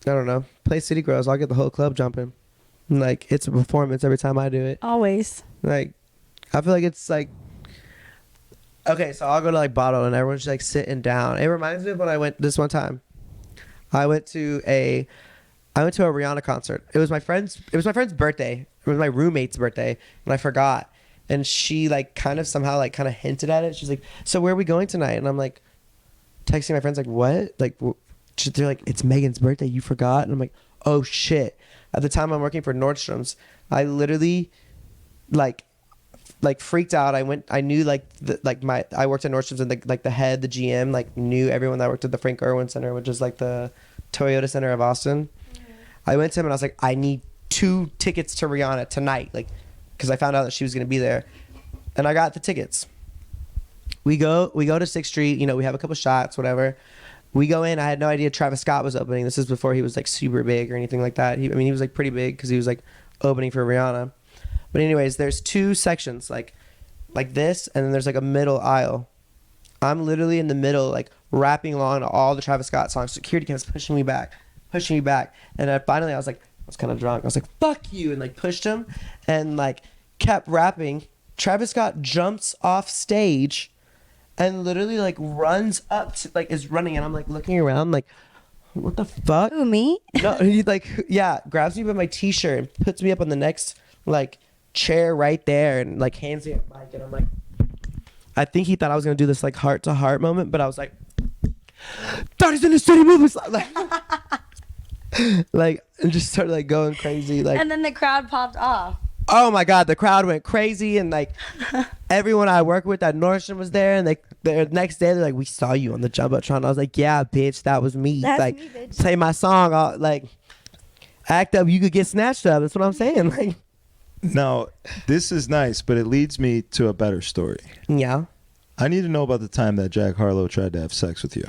Speaker 2: I don't know, play City Girls, I'll get the whole club jumping. Like it's a performance every time I do it.
Speaker 3: Always.
Speaker 2: Like I feel like it's like okay, so I'll go to like Bottle and everyone's just like sitting down. It reminds me of when I went this one time. I went to a Rihanna concert. It was my friend's birthday. It was my roommate's birthday, and I forgot. And she like kind of hinted at it. She's like, "So where are we going tonight?" And I'm like, texting my friends like, "What?" Like, they're like, "It's Megan's birthday. You forgot?" And I'm like, "Oh shit!" At the time, I'm working for Nordstrom's. I literally, like freaked out. I knew I worked at Nordstrom's, and the head, the GM, like knew everyone that worked at the Frank Irwin Center, which is like the Toyota Center of Austin. I went to him and I was like, I need 2 tickets to Rihanna tonight, like, because I found out that she was gonna be there, and I got the tickets. We go to 6th Street. You know, we have a couple shots, whatever. We go in. I had no idea Travis Scott was opening. This is before he was like super big or anything like that. He was like pretty big because he was like opening for Rihanna. But anyways, there's 2 sections like this, and then there's like a middle aisle. I'm literally in the middle, like rapping along to all the Travis Scott songs. Security kept pushing me back. And then finally I was kind of drunk. I was like, fuck you, and like pushed him and like kept rapping. Travis Scott jumps off stage and literally like runs up to is running, and I'm like looking around like, what the fuck?
Speaker 3: Who, me?
Speaker 2: No, he grabs me by my t-shirt and puts me up on the next like chair right there and like hands me a mic, and I'm like, I think he thought I was gonna do this like heart to heart moment, but I was like, "Daddy's in the city movies," like and just started like going crazy, like.
Speaker 3: And then the crowd popped off.
Speaker 2: Oh my god, the crowd went crazy, and like everyone I work with at Nordstrom was there, and the next day they're like, "We saw you on the Jumbotron." I was like, "Yeah, bitch, that was me."
Speaker 3: That's
Speaker 2: like,
Speaker 3: me, bitch.
Speaker 2: play my song, like act up, you could get snatched up. That's what I'm saying. Like,
Speaker 1: Now, this is nice, but it leads me to a better story.
Speaker 2: yeah.
Speaker 1: I need to know about the time that Jack Harlow tried to have sex with you.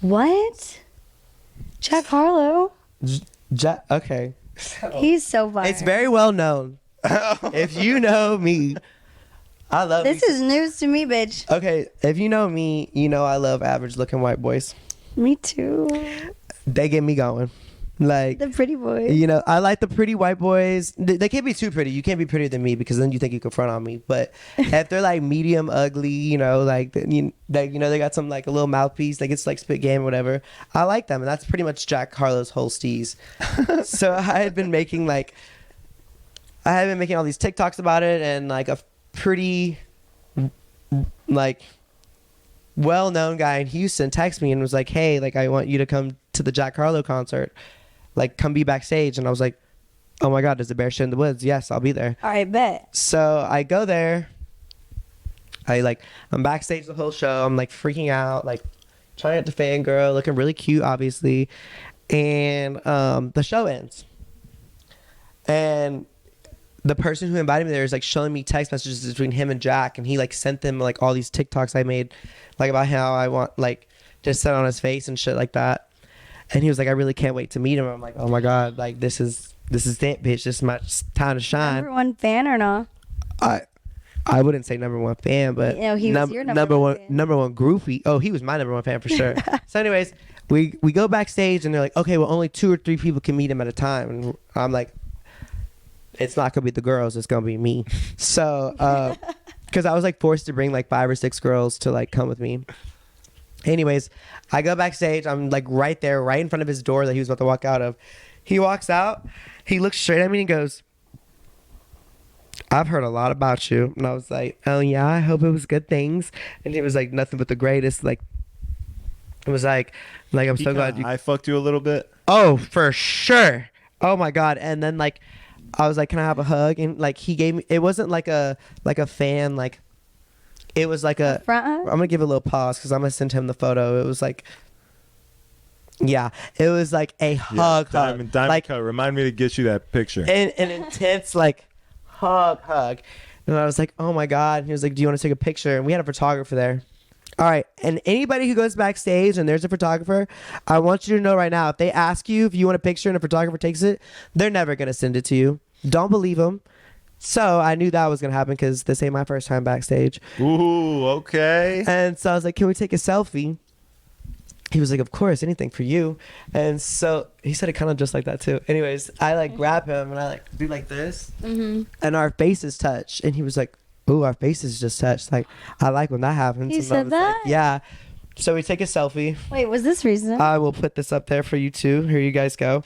Speaker 3: What? Jack Harlow.
Speaker 2: Okay.
Speaker 3: He's so fire.
Speaker 2: It's very well known. If you know me, I love
Speaker 3: This is news to me, bitch.
Speaker 2: Okay, if you know me, you know I love average looking white boys.
Speaker 3: Me too.
Speaker 2: They get me going. Like
Speaker 3: The pretty boy.
Speaker 2: you know, I like the pretty white boys. They can't be too pretty. You can't be prettier than me because then you think you can front on me. But if they're like medium ugly, you know, like they got some like a little mouthpiece, like it's like spit game or whatever. I like them, and that's pretty much Jack Harlow's whole steez. So I had been making all these TikToks about it, and like a pretty like well-known guy in Houston texted me and was like, "Hey, like I want you to come to the Jack Harlow concert. Like, come be backstage." And I was like, "Oh my God, there's a bear shit in the woods. Yes, I'll be there."
Speaker 3: All right, bet.
Speaker 2: So I go there. I'm backstage the whole show. I'm like freaking out, like trying not to fangirl, looking really cute, obviously. And the show ends. And the person who invited me there is like showing me text messages between him and Jack, and he like sent them like all these TikToks I made, like about how I want like just set on his face and shit like that. And he was like, "I really can't wait to meet him." I'm like, "Oh my God, like this is it, bitch. This is my time to shine."
Speaker 3: Number one fan or no?
Speaker 2: I wouldn't say number one fan, but
Speaker 3: You know, he was your number one fan.
Speaker 2: number one groupie. Oh, he was my number one fan for sure. So anyways, we go backstage and they're like, "Okay, well only 2 or 3 people can meet him at a time." And I'm like, "It's not gonna be the girls, it's gonna be me." So because I was like forced to bring like 5 or 6 girls to like come with me. Anyways, I go backstage. I'm like right there, right in front of his door that he was about to walk out of. He walks out. He looks straight at me and he goes, "I've heard a lot about you." And I was like, "Oh yeah, I hope it was good things." And he was like, "Nothing but the greatest." Like, it was like I'm so glad you.
Speaker 1: I fucked you a little bit.
Speaker 2: Oh, for sure. Oh my God. And then like, I was like, "Can I have a hug?" And like he gave me. It wasn't like a fan like. It was like a
Speaker 3: front hug?
Speaker 2: I'm gonna give it a little pause because I'm gonna send him the photo. It was like, yeah, it was like a hug.
Speaker 1: Diamond
Speaker 2: like
Speaker 1: cut. Remind me to get you that picture.
Speaker 2: an intense like hug. And I was like, "Oh my God." And he was like, "Do you want to take a picture?" And we had a photographer there. All right, and anybody who goes backstage and there's a photographer, I want you to know right now, if they ask you if you want a picture and a photographer takes it, they're never gonna send it to you. Don't believe them. So I knew that was gonna happen because this ain't my first time backstage.
Speaker 1: Ooh, okay.
Speaker 2: And so I was like, "Can we take a selfie?" He was like, "Of course, anything for you." And so he said it kind of just like that too. Anyways, I like grab him and I like do like this, and our faces touch. And he was like, "Ooh, our faces just touched." Like, I like when that happens.
Speaker 3: He
Speaker 2: And I
Speaker 3: said
Speaker 2: was like,
Speaker 3: that?
Speaker 2: yeah. So we take a selfie.
Speaker 3: Wait, was this recent?
Speaker 2: I will put this up there for you too. Here you guys go.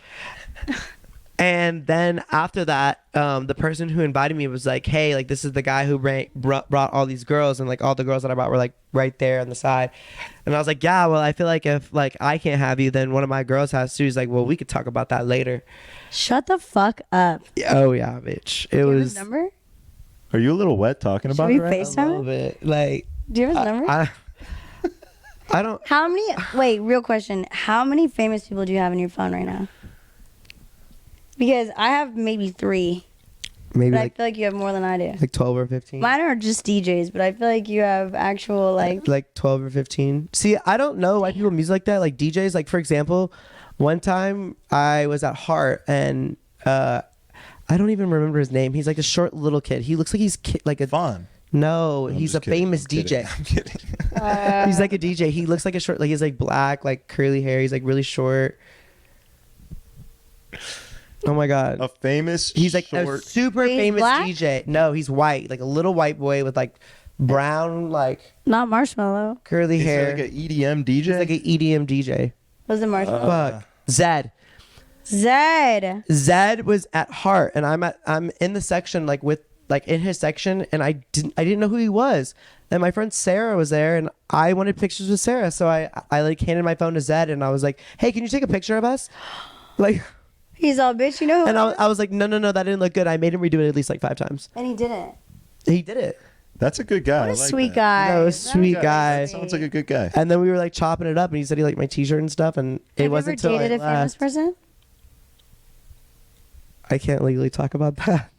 Speaker 2: And then after that, the person who invited me was like, "Hey, like this is the guy who brought all these girls," and like all the girls that I brought were like right there on the side. And I was like, "Yeah, well, I feel like if like I can't have you, then one of my girls has to." He's like, "Well, we could talk about that later."
Speaker 3: Shut the fuck up.
Speaker 2: Oh yeah, bitch. It
Speaker 3: Do you have
Speaker 2: was.
Speaker 3: his number?
Speaker 1: Are you a little wet talking
Speaker 3: Should
Speaker 1: about
Speaker 3: we
Speaker 1: it right
Speaker 3: FaceTime
Speaker 2: A
Speaker 3: him?
Speaker 2: little bit. Like,
Speaker 3: Do you have his number?
Speaker 2: I don't.
Speaker 3: How many? Wait, real question. How many famous people do you have in your phone right now? Because I have maybe 3,
Speaker 2: Maybe
Speaker 3: but I
Speaker 2: like
Speaker 3: feel like you have more than I do.
Speaker 2: 12 or 15.
Speaker 3: Mine are just DJs, but I feel like you have actual like
Speaker 2: 12 or 15. See, I don't know why people music like that, like DJs. Like for example, one time I was at Heart and I don't even remember his name. He's like a short little kid. He looks like he's like a
Speaker 1: Fun.
Speaker 2: No,
Speaker 1: I'm
Speaker 2: he's a
Speaker 1: just kidding.
Speaker 2: famous
Speaker 1: I'm kidding.
Speaker 2: DJ.
Speaker 1: I'm kidding.
Speaker 2: He's like a DJ. He looks like a short, like he's like black, like curly hair. He's like really short. Oh my God.
Speaker 1: A famous.
Speaker 2: He's like a
Speaker 1: short.
Speaker 2: super
Speaker 3: He's
Speaker 2: famous
Speaker 3: black?
Speaker 2: DJ. No, he's white, like a little white boy with like brown, like
Speaker 3: not Marshmallow.
Speaker 2: curly
Speaker 1: Is
Speaker 2: hair.
Speaker 1: he like an EDM DJ?
Speaker 2: He's like an EDM DJ.
Speaker 3: Was it Marshmallow?
Speaker 2: Fuck. Zed.
Speaker 3: Zed.
Speaker 2: Zed was at Heart, and I'm in the section like with like in his section, and I didn't know who he was. And my friend Sarah was there, and I wanted pictures with Sarah, so I like handed my phone to Zed, and I was like, "Hey, can you take a picture of us?" Like,
Speaker 3: He's all bitch. You know who?
Speaker 2: and
Speaker 3: it is?
Speaker 2: I was like, "No, that didn't look good." I made him redo it at least like 5 times.
Speaker 3: And he didn't.
Speaker 2: He did it.
Speaker 1: That's a good guy.
Speaker 3: What
Speaker 1: I
Speaker 3: a
Speaker 1: like
Speaker 3: sweet
Speaker 1: that.
Speaker 3: guy.
Speaker 2: No, sweet guy.
Speaker 1: That sounds like a good guy.
Speaker 2: And then we were like chopping it up, and he said he liked my T-shirt and stuff, and it
Speaker 3: Have
Speaker 2: wasn't
Speaker 3: you
Speaker 2: until
Speaker 3: ever
Speaker 2: I
Speaker 3: dated a famous
Speaker 2: left.
Speaker 3: person?
Speaker 2: I can't legally talk about that.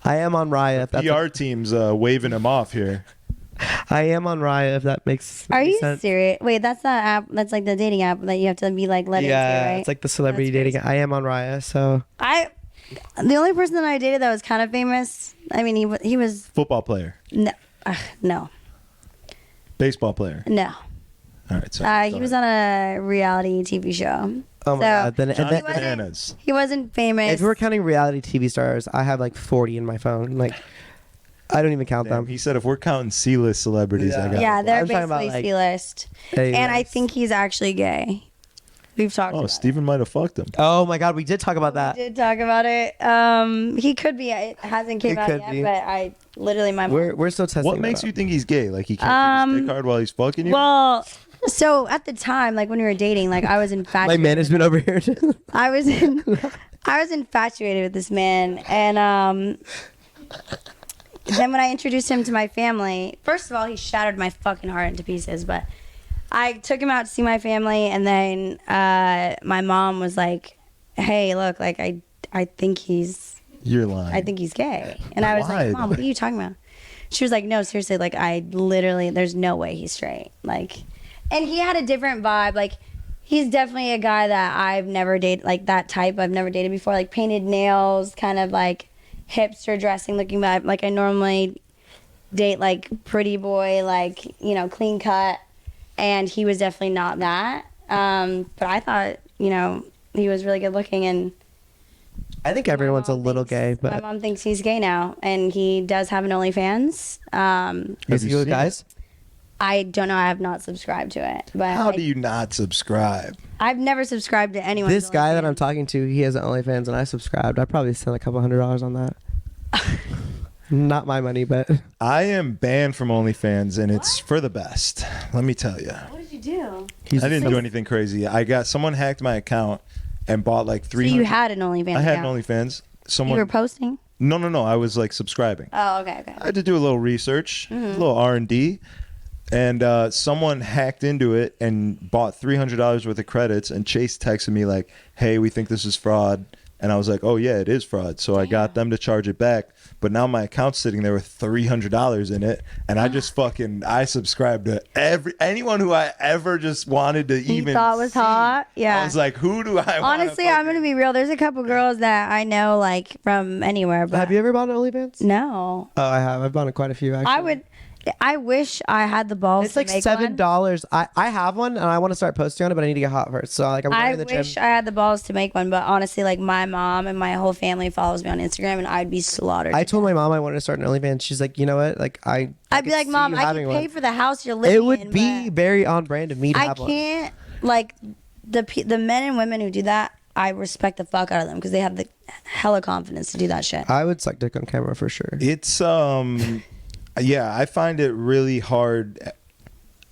Speaker 2: I am on Raya. If that's
Speaker 1: PR team's waving him off here.
Speaker 2: I am on Raya, if that makes
Speaker 3: Are
Speaker 2: any
Speaker 3: you
Speaker 2: sense.
Speaker 3: serious? Wait, that's that app. That's like the dating app that you have to be like let into,
Speaker 2: Yeah,
Speaker 3: right?
Speaker 2: it's like the celebrity
Speaker 3: That's
Speaker 2: dating. I am on Raya, so
Speaker 3: The only person that I dated that was kind of famous. I mean, he was
Speaker 1: Football player,
Speaker 3: no.
Speaker 1: baseball player.
Speaker 3: No.
Speaker 1: All right, sorry.
Speaker 3: He was on a reality TV show.
Speaker 2: oh my god. Then,
Speaker 1: Johnny
Speaker 2: and then
Speaker 1: Bananas.
Speaker 3: He wasn't famous.
Speaker 2: if we're counting reality TV stars, I have like 40 in my phone. Like, I don't even count
Speaker 1: Damn,
Speaker 2: them.
Speaker 1: he said if we're counting C-list celebrities, I got
Speaker 3: yeah,
Speaker 2: I
Speaker 3: they're
Speaker 2: was talking
Speaker 3: basically
Speaker 2: about, like,
Speaker 3: C-list.
Speaker 2: Anyways.
Speaker 3: And I think he's actually gay. We've talked
Speaker 1: Oh,
Speaker 3: about
Speaker 1: Steven might have fucked him.
Speaker 2: Oh my god, we did talk about
Speaker 3: it.
Speaker 2: that.
Speaker 3: We did talk about it. He could be. It hasn't came
Speaker 2: It
Speaker 3: out
Speaker 2: could
Speaker 3: yet,
Speaker 2: be.
Speaker 3: but I literally my mom.
Speaker 2: We're still testing.
Speaker 1: What
Speaker 2: that
Speaker 1: makes
Speaker 2: out.
Speaker 1: you think he's gay? Like he can't keep his dick hard while he's fucking you?
Speaker 3: Well, so at the time, like when we were dating, like I was
Speaker 2: My
Speaker 3: infatuated.
Speaker 2: management over here.
Speaker 3: I was infatuated with this man, and then when I introduced him to my family, first of all, he shattered my fucking heart into pieces. But I took him out to see my family, and then my mom was like, "Hey, look, like I think he's
Speaker 1: You're lying.
Speaker 3: gay," and I was
Speaker 1: Why?
Speaker 3: like, "Mom, what are you talking about?" She was like, "No, seriously, like there's no way he's straight." Like, and he had a different vibe, like. He's definitely a guy that I've never dated, like that type I've never dated before, like painted nails, kind of like hipster dressing looking vibe. Like I normally date like pretty boy, like, you know, clean cut. And he was definitely not that. But I thought, you know, he was really good looking. And
Speaker 2: I think everyone's a little gay,
Speaker 3: my
Speaker 2: but
Speaker 3: mom thinks he's gay now. And he does have an OnlyFans.
Speaker 2: is
Speaker 1: you
Speaker 2: he with
Speaker 1: seen
Speaker 2: guys?
Speaker 3: I don't know. I have not subscribed to it. But
Speaker 1: How do you not subscribe?
Speaker 3: I've never subscribed to anyone.
Speaker 2: This guy that I'm talking to, he has an OnlyFans, and I subscribed. I probably spent a couple $100 on that. Not my money, but
Speaker 1: I am banned from OnlyFans, and it's for the best. Let me tell you.
Speaker 3: What did you do?
Speaker 1: I didn't do anything crazy. Someone hacked my account and bought like
Speaker 3: So
Speaker 1: 300.
Speaker 3: you had an OnlyFans
Speaker 1: I had an
Speaker 3: account.
Speaker 1: OnlyFans.
Speaker 3: You
Speaker 1: Someone.
Speaker 3: were posting?
Speaker 1: No. I was like subscribing.
Speaker 3: Oh, okay.
Speaker 1: I had to do a little research, a little R&D, and someone hacked into it and bought $300 worth of credits. And Chase texted me like, "Hey, we think this is fraud." And I was like, "Oh yeah, it is fraud." So I got them to charge it back. But now my account's sitting there with $300 in it, and I just I subscribed to anyone who I ever just wanted to
Speaker 3: You
Speaker 1: even
Speaker 3: thought was
Speaker 1: see.
Speaker 3: hot? Yeah.
Speaker 1: I was like, who do I?
Speaker 3: Honestly, I'm gonna be real. There's a couple girls that I know like from anywhere, but
Speaker 2: have you ever bought an OnlyFans?
Speaker 3: no.
Speaker 2: Oh, I have. I've bought quite a few, actually.
Speaker 3: I wish I had the balls.
Speaker 2: It's like
Speaker 3: to make
Speaker 2: $7. I have one, and I want to start posting on it, but I need to get hot first. So like I'm going
Speaker 3: I
Speaker 2: to the
Speaker 3: wish
Speaker 2: gym.
Speaker 3: I had the balls to make one, but honestly, like my mom and my whole family follows me on Instagram, and I'd be slaughtered.
Speaker 2: I told my mom I wanted to start an OnlyFans. She's like, you know what? Like I
Speaker 3: I'd be
Speaker 2: could
Speaker 3: like,
Speaker 2: see
Speaker 3: "Mom,
Speaker 2: you
Speaker 3: I
Speaker 2: having
Speaker 3: can pay
Speaker 2: one."
Speaker 3: for the house you're living
Speaker 2: It
Speaker 3: in."
Speaker 2: would be
Speaker 3: but
Speaker 2: very on brand of me to
Speaker 3: I
Speaker 2: have one.
Speaker 3: can't like the men and women who do that. I respect the fuck out of them because they have the hella confidence to do that shit.
Speaker 2: I would suck dick on camera for sure.
Speaker 1: It's yeah, I find it really hard.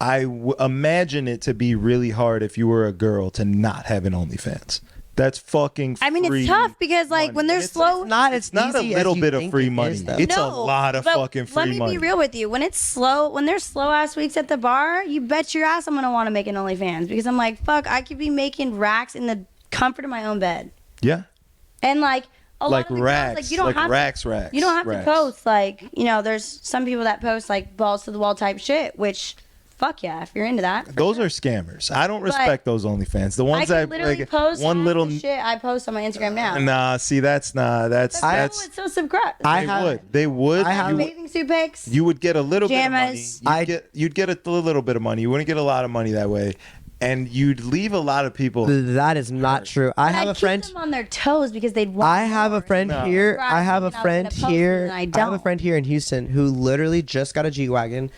Speaker 1: Imagine it to be really hard if you were a girl to not have an OnlyFans. That's fucking free.
Speaker 3: I mean, it's tough because like when
Speaker 1: money.
Speaker 3: they're slow.
Speaker 2: It's not
Speaker 1: It's not a
Speaker 2: easy
Speaker 1: little
Speaker 2: as you
Speaker 1: bit of
Speaker 2: think
Speaker 1: free
Speaker 2: it
Speaker 1: money.
Speaker 2: is, though.
Speaker 1: It's a lot of
Speaker 3: but
Speaker 1: fucking free
Speaker 3: let me
Speaker 1: money.
Speaker 3: be real with you. When it's slow, when there's slow ass weeks at the bar, you bet your ass I'm gonna want to make an OnlyFans because I'm like, fuck, I could be making racks in the comfort of my own bed,
Speaker 1: Yeah,
Speaker 3: and like a
Speaker 1: like
Speaker 3: lot of the
Speaker 1: racks,
Speaker 3: girls, like you don't
Speaker 1: like
Speaker 3: have
Speaker 1: racks.
Speaker 3: you don't have
Speaker 1: racks.
Speaker 3: to post like there's some people that post like balls to the wall type shit, which fuck yeah, if you're into that. for
Speaker 1: Those
Speaker 3: sure.
Speaker 1: are scammers. I don't respect those OnlyFans. The
Speaker 3: I
Speaker 1: ones
Speaker 3: can
Speaker 1: that
Speaker 3: literally
Speaker 1: like
Speaker 3: post
Speaker 1: one
Speaker 3: half
Speaker 1: little.
Speaker 3: the shit I post on my Instagram now.
Speaker 1: Nah, see, that's
Speaker 3: It's
Speaker 1: that's.
Speaker 3: so subscribe.
Speaker 1: They would.
Speaker 2: I have-
Speaker 1: You,
Speaker 3: Bathing suit pics.
Speaker 1: you would get a little
Speaker 3: Pajamas.
Speaker 1: bit of money. You'd get a little bit of money. You wouldn't get a lot of money that way, and you'd leave a lot of people.
Speaker 2: That is not true. I
Speaker 3: And
Speaker 2: have
Speaker 3: I'd
Speaker 2: a friend.
Speaker 3: keep them on their toes because they'd want
Speaker 2: I have a
Speaker 3: more.
Speaker 2: friend
Speaker 1: No.
Speaker 2: here.
Speaker 3: Right,
Speaker 2: I have a
Speaker 3: and I was
Speaker 2: friend
Speaker 3: gonna post
Speaker 2: here.
Speaker 3: it and I
Speaker 2: I have a
Speaker 3: don't.
Speaker 2: friend here in Houston who literally just got a G-Wagon.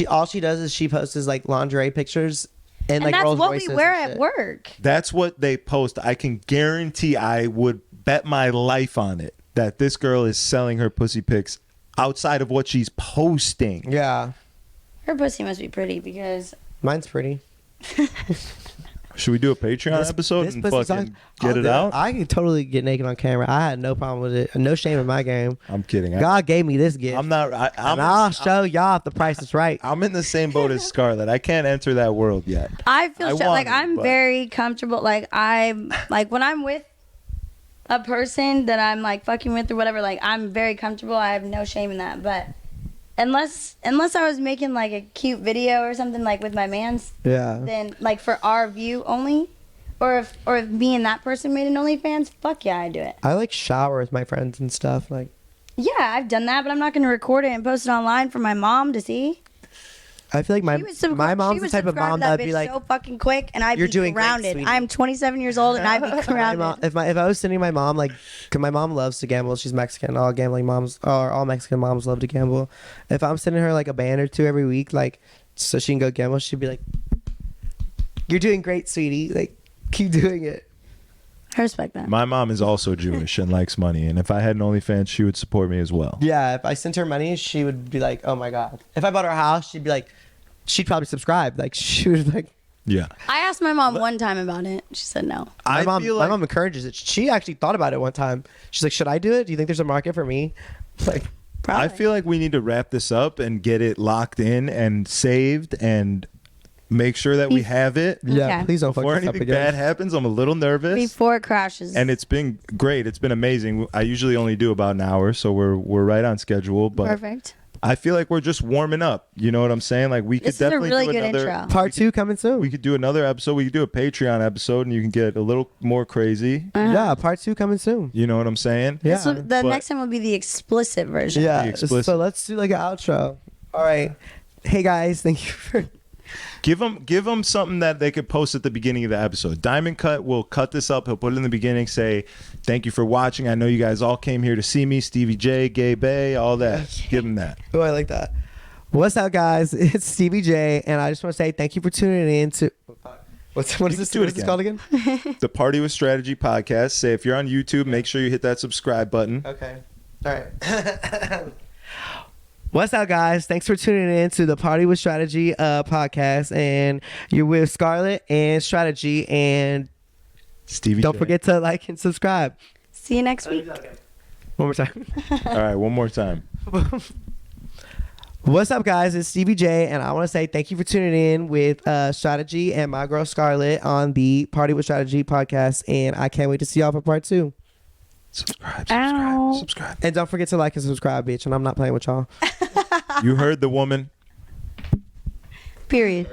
Speaker 2: All she does is she posts like lingerie pictures and like
Speaker 3: and that's
Speaker 2: Rolls
Speaker 3: what
Speaker 2: Royces
Speaker 3: we wear
Speaker 2: and
Speaker 3: at
Speaker 2: shit.
Speaker 3: work.
Speaker 1: That's what they post. I can guarantee. I would bet my life on it that this girl is selling her pussy pics outside of what she's posting.
Speaker 2: Yeah,
Speaker 3: Her pussy must be pretty because
Speaker 2: mine's pretty.
Speaker 1: Should we do a Patreon episode and
Speaker 2: pussy
Speaker 1: fucking
Speaker 2: size-
Speaker 1: get
Speaker 2: I'll
Speaker 1: it
Speaker 2: do
Speaker 1: out?
Speaker 2: I could totally get naked on camera. I had no problem with it. No shame in my game.
Speaker 1: I'm kidding.
Speaker 2: God gave me this gift.
Speaker 1: I'm not.
Speaker 2: and I'll show y'all if the price is right.
Speaker 1: I'm in the same boat as Scarlett. I can't enter that world yet.
Speaker 3: I feel
Speaker 1: I
Speaker 3: like
Speaker 1: want it,
Speaker 3: I'm
Speaker 1: but-
Speaker 3: very comfortable. Like I'm like when I'm with a person that I'm like fucking with or whatever. Like I'm very comfortable. I have no shame in that. But unless I was making like a cute video or something like with my mans,
Speaker 2: Yeah.
Speaker 3: then like for our view only, or if me and that person made an OnlyFans, fuck yeah, I do it.
Speaker 2: I like shower with my friends and stuff. Like,
Speaker 3: Yeah, I've done that, but I'm not gonna record it and post it online for my mom to see.
Speaker 2: I feel like my mom's the type of mom that'd be like,
Speaker 3: so fucking quick, and I'd
Speaker 2: "You're
Speaker 3: be
Speaker 2: doing great,
Speaker 3: grounded.
Speaker 2: sweetie."
Speaker 3: I'm 27 years old, and I'd be
Speaker 2: my
Speaker 3: grounded.
Speaker 2: mom, if I was sending my mom like, 'cause my mom loves to gamble. She's Mexican. All gambling moms or all Mexican moms love to gamble. If I'm sending her like a band or two every week, like, so she can go gamble, she'd be like, "You're doing great, sweetie. Like, keep doing it."
Speaker 3: I respect that.
Speaker 1: My mom is also Jewish and likes money, and if I had an OnlyFans, she would support me as well.
Speaker 2: Yeah, if I sent her money, she would be like, "Oh my god." If I bought her a house, she'd be like, she'd probably subscribe. Like, she was like,
Speaker 1: Yeah.
Speaker 3: I asked my mom one time about it. She said no.
Speaker 2: my mom.
Speaker 1: feel
Speaker 2: My
Speaker 1: like
Speaker 2: mom encourages it. She actually thought about it one time. She's like, "Should I do it? Do you think there's a market for me?" Like,
Speaker 3: Probably.
Speaker 1: I feel like we need to wrap this up and get it locked in and saved and make sure that we have it.
Speaker 2: yeah,
Speaker 3: Okay.
Speaker 2: please don't fuck
Speaker 1: Before
Speaker 2: this up
Speaker 1: anything
Speaker 2: again.
Speaker 1: bad happens, I'm a little nervous.
Speaker 3: Before it crashes.
Speaker 1: And it's been great. It's been amazing. I usually only do about an hour, so we're right on schedule. But
Speaker 3: Perfect.
Speaker 1: I feel like we're just warming up. You know what I'm saying? Like we could
Speaker 3: This is a
Speaker 1: definitely
Speaker 3: really
Speaker 1: do
Speaker 3: good
Speaker 1: another.
Speaker 3: intro.
Speaker 2: Part 2 coming soon.
Speaker 1: We could do another episode. We could do a Patreon episode, and you can get a little more crazy.
Speaker 2: Yeah, part 2 coming soon.
Speaker 1: You know what I'm saying?
Speaker 2: Yeah.
Speaker 3: So the
Speaker 1: But-
Speaker 3: next time will be the explicit version.
Speaker 2: Yeah.
Speaker 1: Be explicit.
Speaker 2: So let's do like an outro. All right. Hey guys, thank you for.
Speaker 1: Give them something that they could post at the beginning of the episode. Diamond Cut will cut this up. He'll put it in the beginning. Say, thank you for watching. I know you guys all came here to see me. Stevie J, Gay Bay, all that. Give him that.
Speaker 2: Oh, I like that. What's up, guys? It's Stevie J, and I just want to say thank you for tuning in to. What is this?
Speaker 1: do it
Speaker 2: What is this
Speaker 1: again.
Speaker 2: called again?
Speaker 1: The Party with Strategy podcast. Say if you're on YouTube, make sure you hit that subscribe button.
Speaker 2: Okay. All right. What's up, guys? Thanks for tuning in to the Party with Strategy podcast, and you're with Scarlett and Strategy, and
Speaker 1: Stevie
Speaker 2: don't
Speaker 1: J.
Speaker 2: forget to like and subscribe.
Speaker 3: See you next week.
Speaker 2: One more time.
Speaker 1: All right, one more time.
Speaker 2: What's up, guys? It's Stevie J, and I want to say thank you for tuning in with Strategy and my girl Scarlett on the Party with Strategy podcast, and I can't wait to see y'all for part 2.
Speaker 1: Subscribe,
Speaker 3: Ow.
Speaker 1: subscribe.
Speaker 2: And don't forget to like and subscribe, bitch, and I'm not playing with y'all.
Speaker 1: You heard the woman.
Speaker 3: Period.